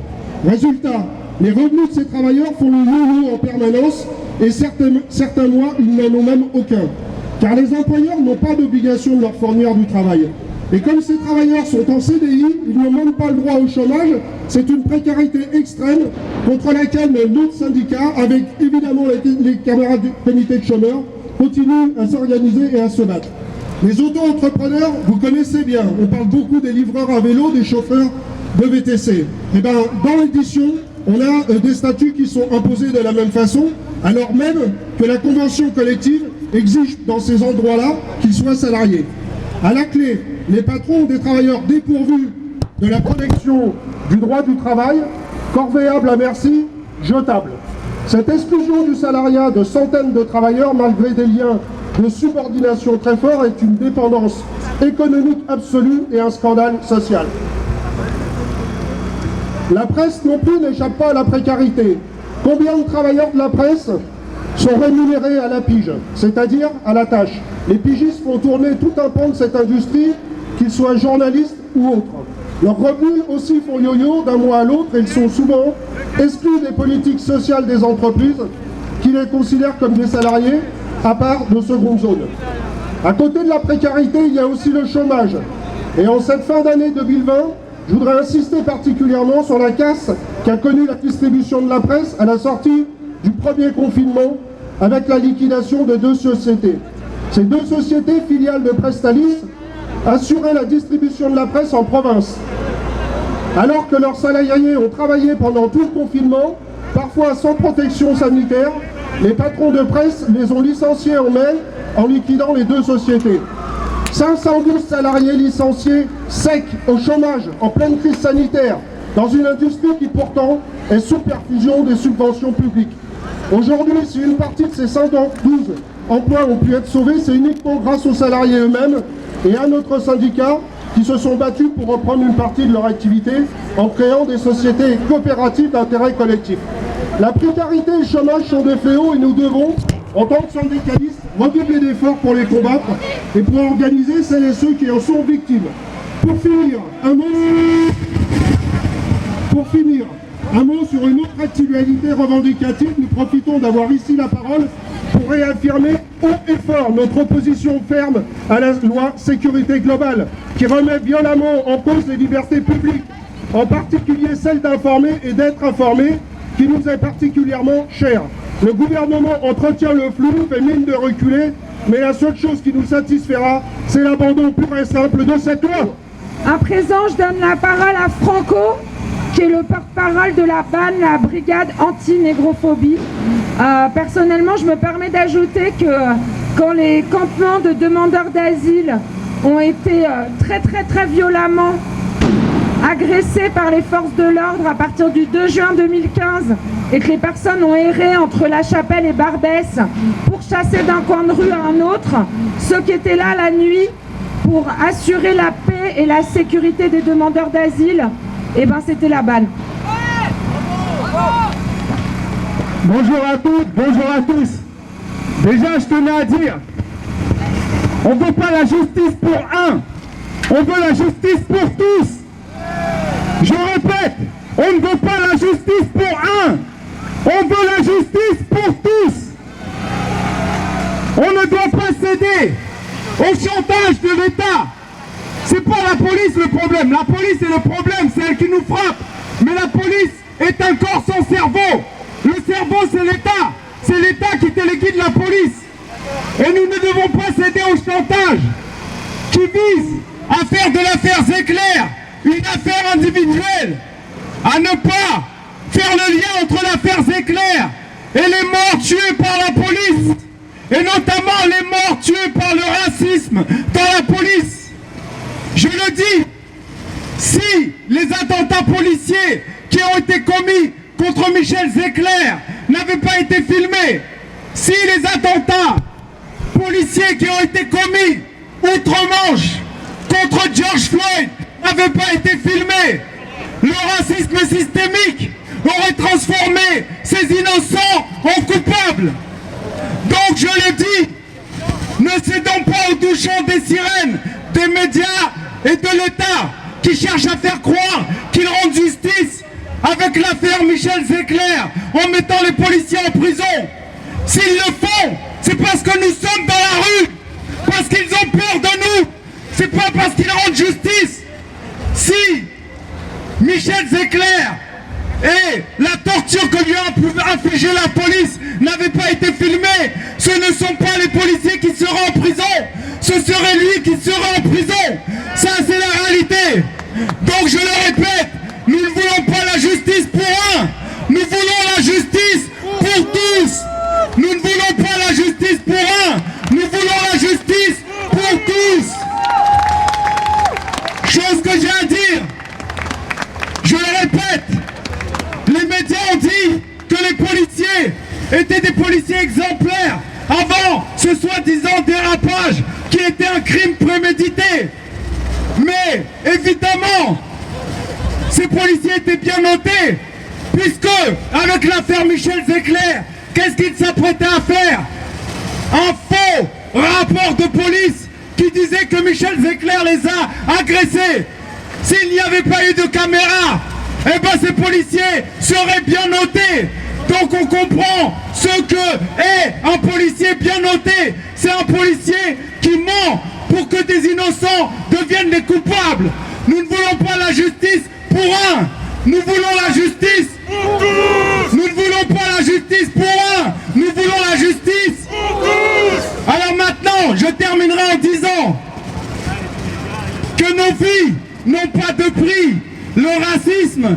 Résultat, les revenus de ces travailleurs font le yo-yo en permanence et certains mois, ils n'en ont même aucun. Car les employeurs n'ont pas d'obligation de leur fournir du travail. Et comme ces travailleurs sont en CDI, ils n'ont même pas le droit au chômage. C'est une précarité extrême contre laquelle notre syndicat, avec évidemment les camarades du comité de chômeurs, continuent à s'organiser et à se battre. Les auto-entrepreneurs, vous connaissez bien, on parle beaucoup des livreurs à vélo, des chauffeurs de VTC. Et bien, dans l'édition, on a des statuts qui sont imposés de la même façon, alors même que la convention collective exige dans ces endroits-là qu'ils soient salariés. À la clé, les patrons ont des travailleurs dépourvus de la protection du droit du travail, corvéables à merci, jetables. Cette exclusion du salariat de centaines de travailleurs, malgré des liens de subordination très forts, est une dépendance économique absolue et un scandale social. La presse non plus n'échappe pas à la précarité. Combien de travailleurs de la presse sont rémunérés à la pige, c'est-à-dire à la tâche? Les pigistes font tourner tout un pan de cette industrie, qu'ils soient journalistes ou autres. Leurs revenus aussi font yo-yo d'un mois à l'autre et ils sont souvent exclus des politiques sociales des entreprises qui les considèrent comme des salariés à part de seconde zone. À côté de la précarité, il y a aussi le chômage. Et en cette fin d'année 2020, je voudrais insister particulièrement sur la casse qu'a connue la distribution de la presse à la sortie du premier confinement avec la liquidation de deux sociétés. Ces deux sociétés filiales de Prestalis assuraient la distribution de la presse en province. Alors que leurs salariés ont travaillé pendant tout le confinement, parfois sans protection sanitaire, les patrons de presse les ont licenciés en mai en liquidant les deux sociétés. 512 salariés licenciés secs au chômage en pleine crise sanitaire dans une industrie qui pourtant est sous perfusion des subventions publiques. Aujourd'hui, si une partie de ces 512 emplois ont pu être sauvés, c'est uniquement grâce aux salariés eux-mêmes et à notre syndicat qui se sont battus pour reprendre une partie de leur activité en créant des sociétés coopératives d'intérêt collectif. La précarité et le chômage sont des fléaux et nous devons, en tant que syndicalistes, redoubler d'efforts pour les combattre et pour organiser celles et ceux qui en sont victimes. Pour finir, un mot sur une autre actualité revendicative. Nous profitons d'avoir ici la parole pour réaffirmer haut et fort notre opposition ferme à la loi sécurité globale qui remet violemment en cause les libertés publiques, en particulier celle d'informer et d'être informé, qui nous est particulièrement chère. Le gouvernement entretient le flou, fait mine de reculer, mais la seule chose qui nous satisfera, c'est l'abandon pur et simple de cette loi. À présent, je donne la parole à Franco, qui est le porte-parole de la BAN, la brigade anti-négrophobie. Personnellement, je me permets d'ajouter que quand les campements de demandeurs d'asile ont été très violemment agressés par les forces de l'ordre à partir du 2 juin 2015 et que les personnes ont erré entre La Chapelle et Barbès pour chasser d'un coin de rue à un autre, ceux qui étaient là la nuit pour assurer la paix et la sécurité des demandeurs d'asile, eh ben c'était la balle. Bonjour à toutes, bonjour à tous. Déjà, je tenais à dire, on ne veut pas la justice pour un, on veut la justice pour tous. Je répète, on ne veut pas la justice pour un, on veut la justice pour tous. On ne doit pas céder au chantage de l'État. C'est pas la police le problème. La police est le problème, c'est elle qui nous frappe. Mais la police est un corps sans cerveau. Le cerveau, c'est l'État. C'est l'État qui téléguide la police. Et nous ne devons pas céder au chantage qui vise à faire de l'affaire Zecler une affaire individuelle, à ne pas faire le lien entre l'affaire Zecler et les morts tués par la police, et notamment les morts tués par le racisme dans la police. Je le dis, si les attentats policiers qui ont été commis contre Michel Zecler n'avaient pas été filmés, si les attentats policiers qui ont été commis outre-Manche contre George Floyd n'avaient pas été filmés, le racisme systémique aurait transformé ces innocents en coupables. Donc je le dis, ne cédons pas au doux chant des sirènes, des médias et de l'État qui cherchent à faire croire qu'ils rendent justice avec l'affaire Michel Zecler en mettant les policiers en prison. S'ils le font, c'est parce que nous sommes dans la rue, parce qu'ils ont peur de nous, c'est pas parce qu'ils rendent justice. Si Michel Zecler et la torture que lui a infligée la police n'avait pas été filmée, ce ne sont pas les policiers qui seraient en prison, ce serait lui qui serait en prison. Ça, c'est la réalité. Donc je le répète, nous ne voulons pas la justice pour un, nous voulons la justice pour tous. Nous ne voulons pas la justice pour un, nous voulons la justice pour tous. Chose que j'ai à dire, je le répète, les médias ont dit que les policiers étaient des policiers exemplaires avant ce soi-disant dérapage qui était un crime prémédité. Mais évidemment, ces policiers étaient bien notés, puisque avec l'affaire Michel Zecler, qu'est-ce qu'ils s'apprêtaient à faire? Un faux rapport de police qui disait que Michel Zecler les a agressés. S'il n'y avait pas eu de caméra, eh ben ces policiers seraient bien notés. Donc on comprend ce que est un policier bien noté. C'est un policier qui ment pour que des innocents deviennent des coupables. Nous ne voulons pas la justice pour un, nous voulons la justice. Nous ne voulons pas la justice pour un, nous voulons la justice. Alors maintenant, je terminerai en disant que nos vies n'ont pas de prix. Le racisme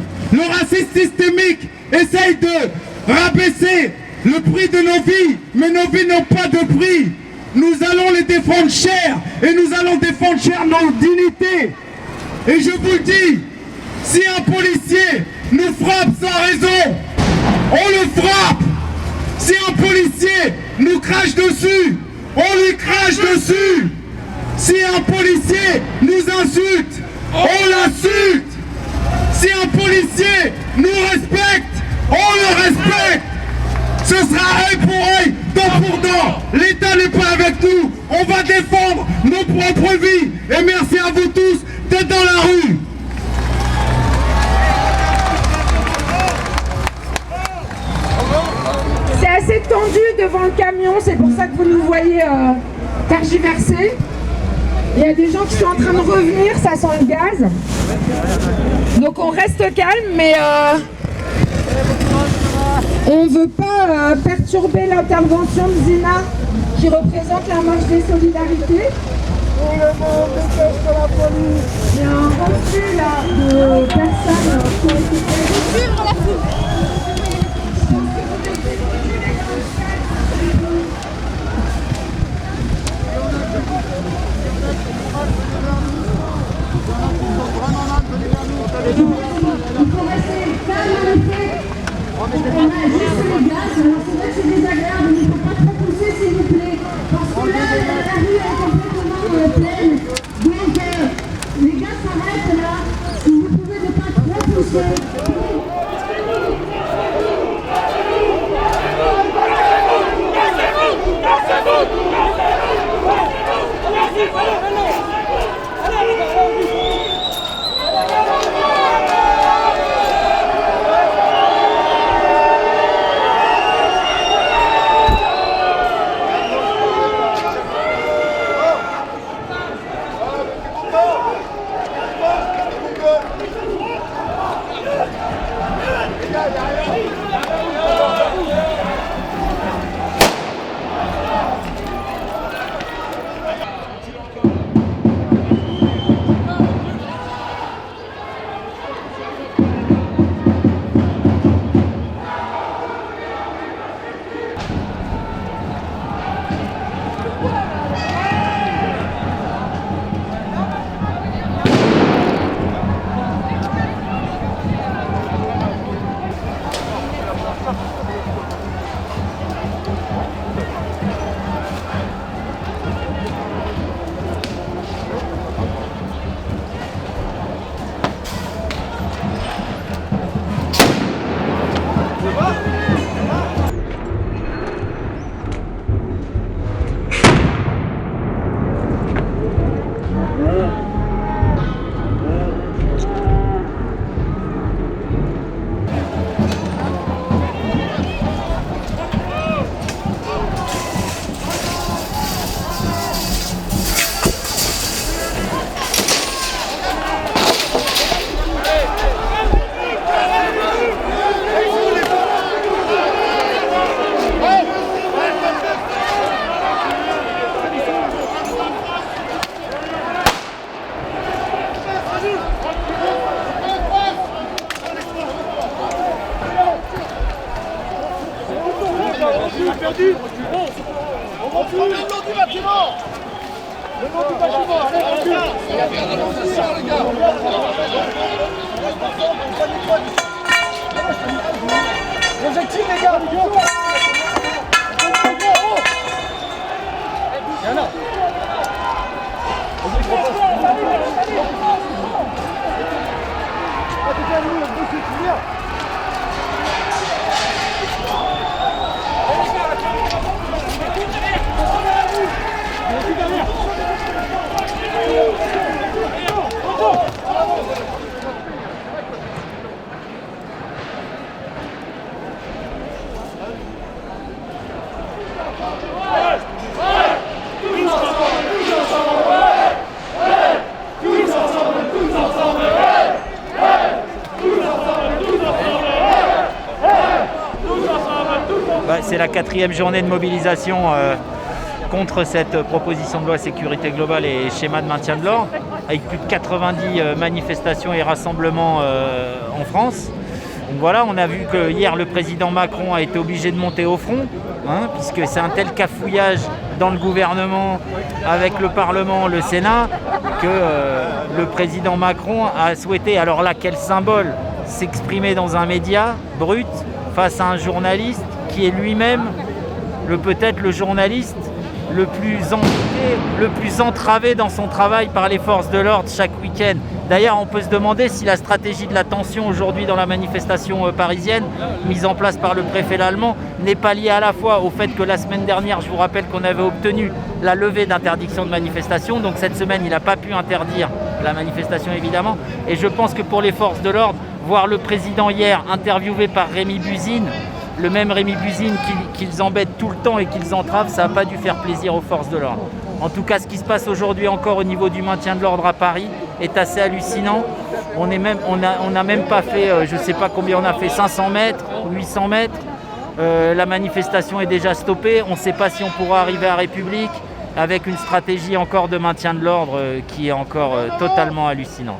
systémique essaye de rabaisser le prix de nos vies, mais nos vies n'ont pas de prix. Nous allons les défendre cher, et nous allons défendre cher notre dignité. Et je vous le dis, si un policier nous frappe sans raison, on le frappe. Si un policier nous crache dessus, on lui crache dessus. Si un policier nous insulte, on l'insulte. Si un policier nous respecte, on le respecte. Ce sera œil pour œil, dent pour dent. L'État n'est pas avec nous. On va défendre nos propres vies. Et merci à vous tous d'être dans la rue. C'est assez tendu devant le camion, c'est pour ça que vous nous voyez tergiverser. Il y a des gens qui sont en train de revenir, ça sent le gaz. Donc on reste calme, mais on ne veut pas perturber l'intervention de Zina, qui représente la marche des solidarités. Il y a un refus là de personnes qui ont été suivre la foule. Il faut rester calme en effet. On a juste le gaz, alors c'est vrai que c'est désagréable, mais il ne faut pas trop pousser s'il vous plaît. Parce que là, la rue est complètement pleine. Les gars s'arrêtent là. Si vous pouvez ne pas trop pousser. Perdu. On monte le nom du bâtiment. Le nom du bâtiment, allez, les gars. L'objectif, les gars. Yana. C'est la 4e journée de mobilisation contre cette proposition de loi sécurité globale et schéma de maintien de l'ordre, avec plus de 90 manifestations et rassemblements en France. Donc voilà, on a vu que hier le président Macron a été obligé de monter au front, puisque c'est un tel cafouillage dans le gouvernement, avec le Parlement, le Sénat, que le président Macron a souhaité, alors là quel symbole, s'exprimer dans un média brut face à un journaliste qui est lui-même peut-être le journaliste le plus embêté, le plus entravé dans son travail par les forces de l'ordre chaque week-end. D'ailleurs, on peut se demander si la stratégie de la tension aujourd'hui dans la manifestation parisienne, mise en place par le préfet Lallement, n'est pas liée à la fois au fait que la semaine dernière, je vous rappelle qu'on avait obtenu la levée d'interdiction de manifestation, donc cette semaine, il n'a pas pu interdire la manifestation évidemment, et je pense que pour les forces de l'ordre, voir le président hier interviewé par Rémi Buzine, le même Rémi Buzine qu'ils embêtent tout le temps et qu'ils entravent, ça n'a pas dû faire plaisir aux forces de l'ordre. En tout cas, ce qui se passe aujourd'hui encore au niveau du maintien de l'ordre à Paris est assez hallucinant. On n'a même pas fait, je ne sais pas combien on a fait, 500 mètres, 800 mètres. La manifestation est déjà stoppée. On ne sait pas si on pourra arriver à République avec une stratégie encore de maintien de l'ordre qui est encore totalement hallucinante.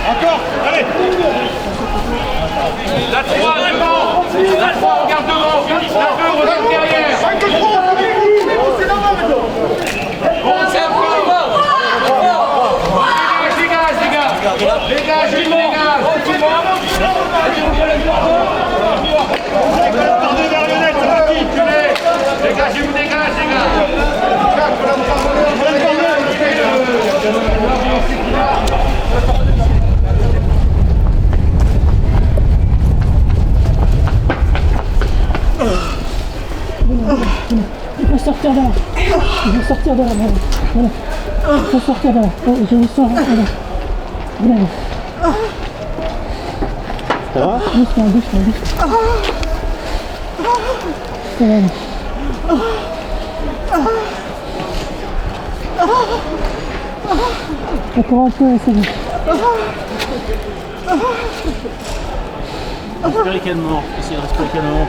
Encore, allez. La 3, la 3, regarde devant. La 2, regarde derrière. Bon, c'est un peu là-bas. Dégage, les gars. Dégage, les gars. Tendez vers le net, c'est parti. Dégagez-vous, dégage, les gars. Il faut sortir de là. Il faut sortir de là. Voilà. Il faut sortir de là. Je vous sors. Voilà. Voilà. Ça va? Doucement, doucement, doucement. Ça va. Encore un peu, c'est bon. Respirez calmement, essayez de respirer calmement.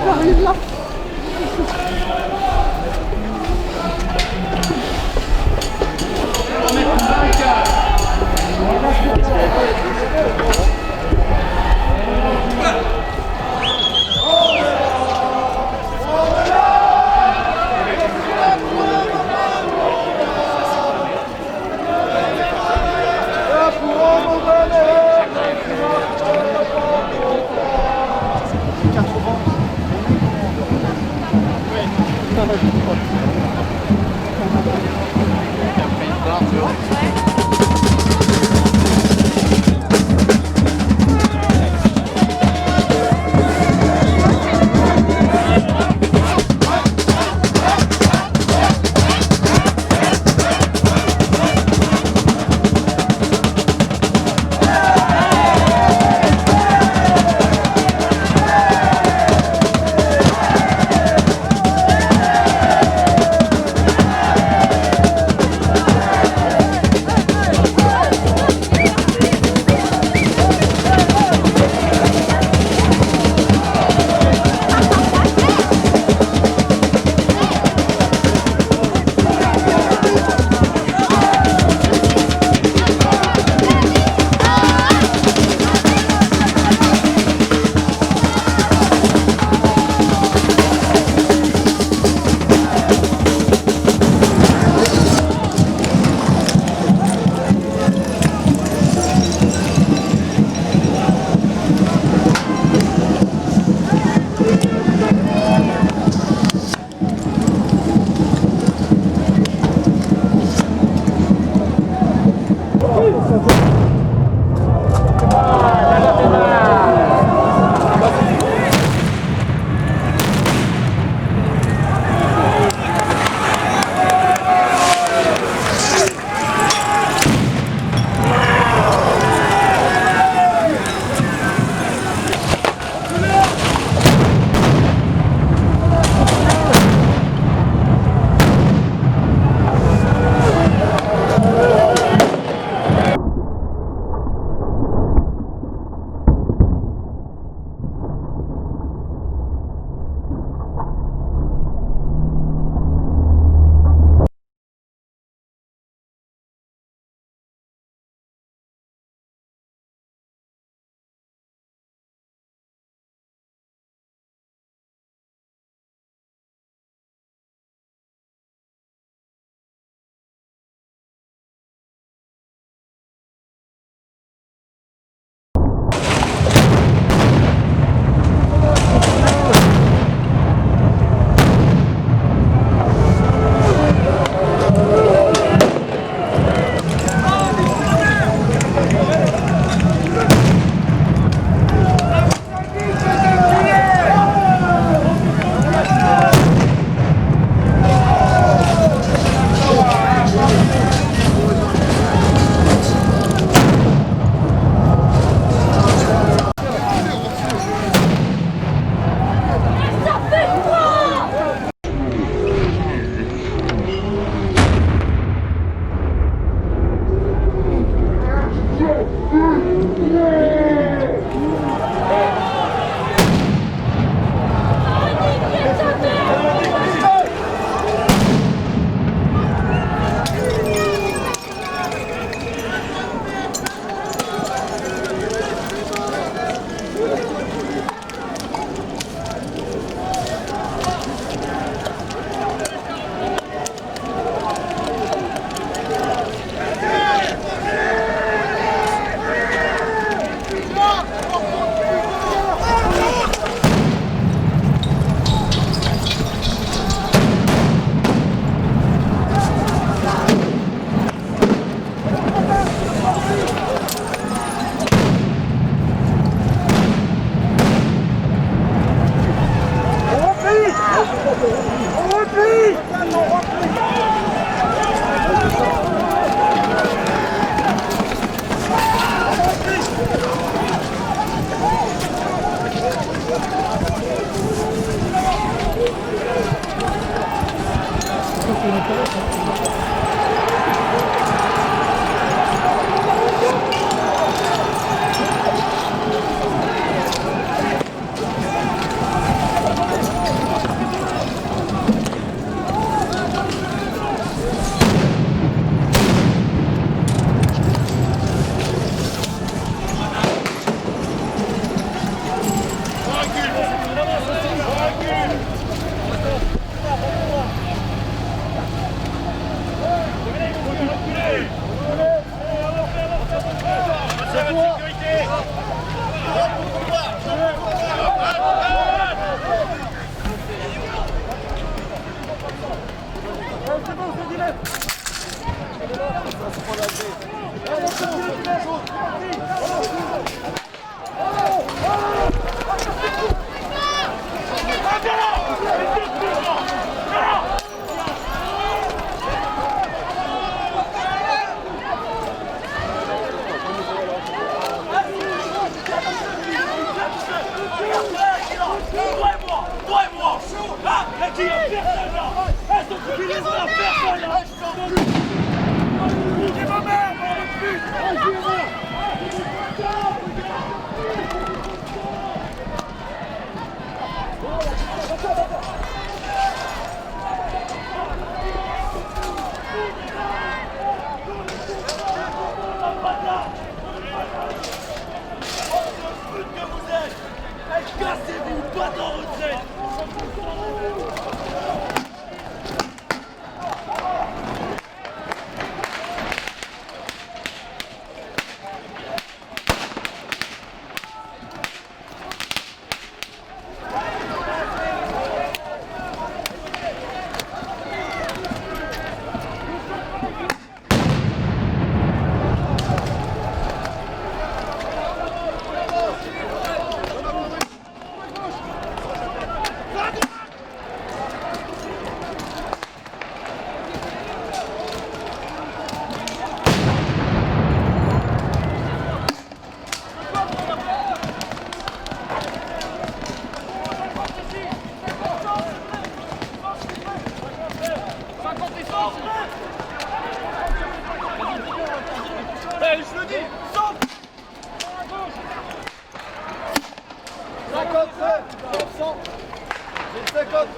qui? Y'a personne là. Elles sont combinaisons, y'a personne là. C'est ma mère, bordel de pute. Cassez-vous, pas en retraite. Je le dis, 50, 50,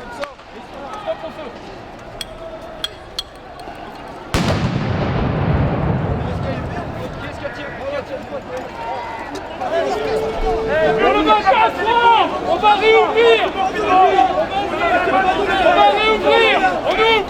on va casse-toi. On va réouvrir. On va réouvrir. On ouvre.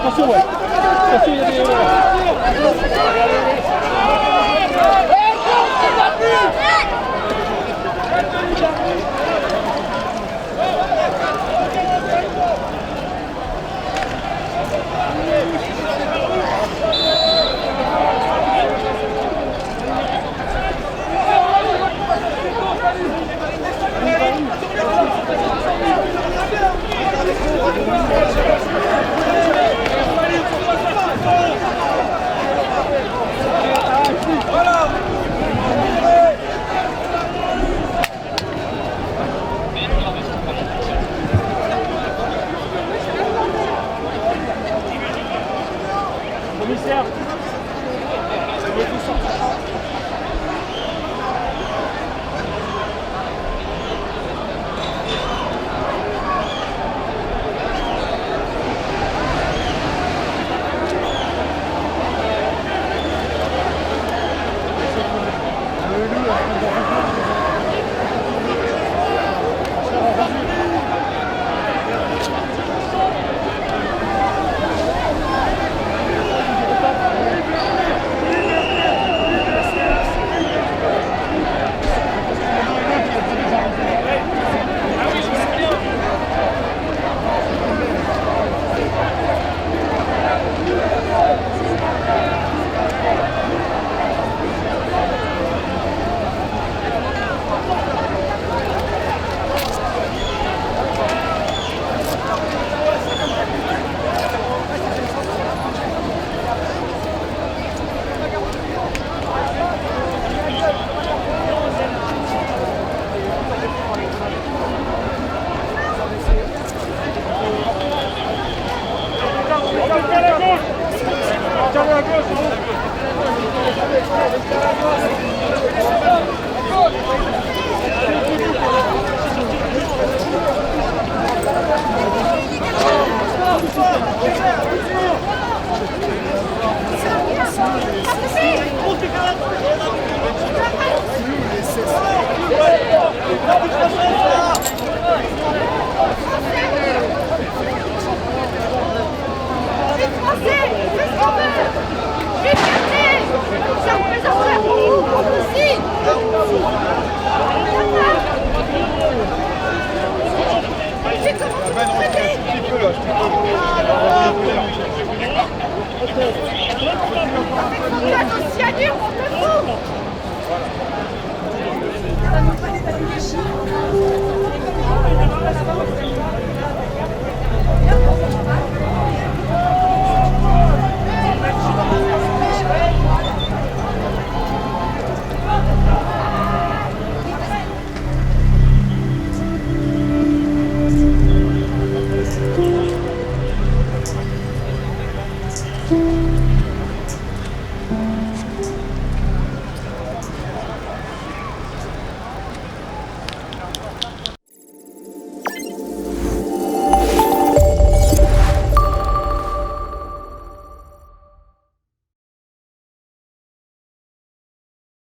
Attention, ouais. Attention, il y a des... Commissaire, Tiens-le à gauche.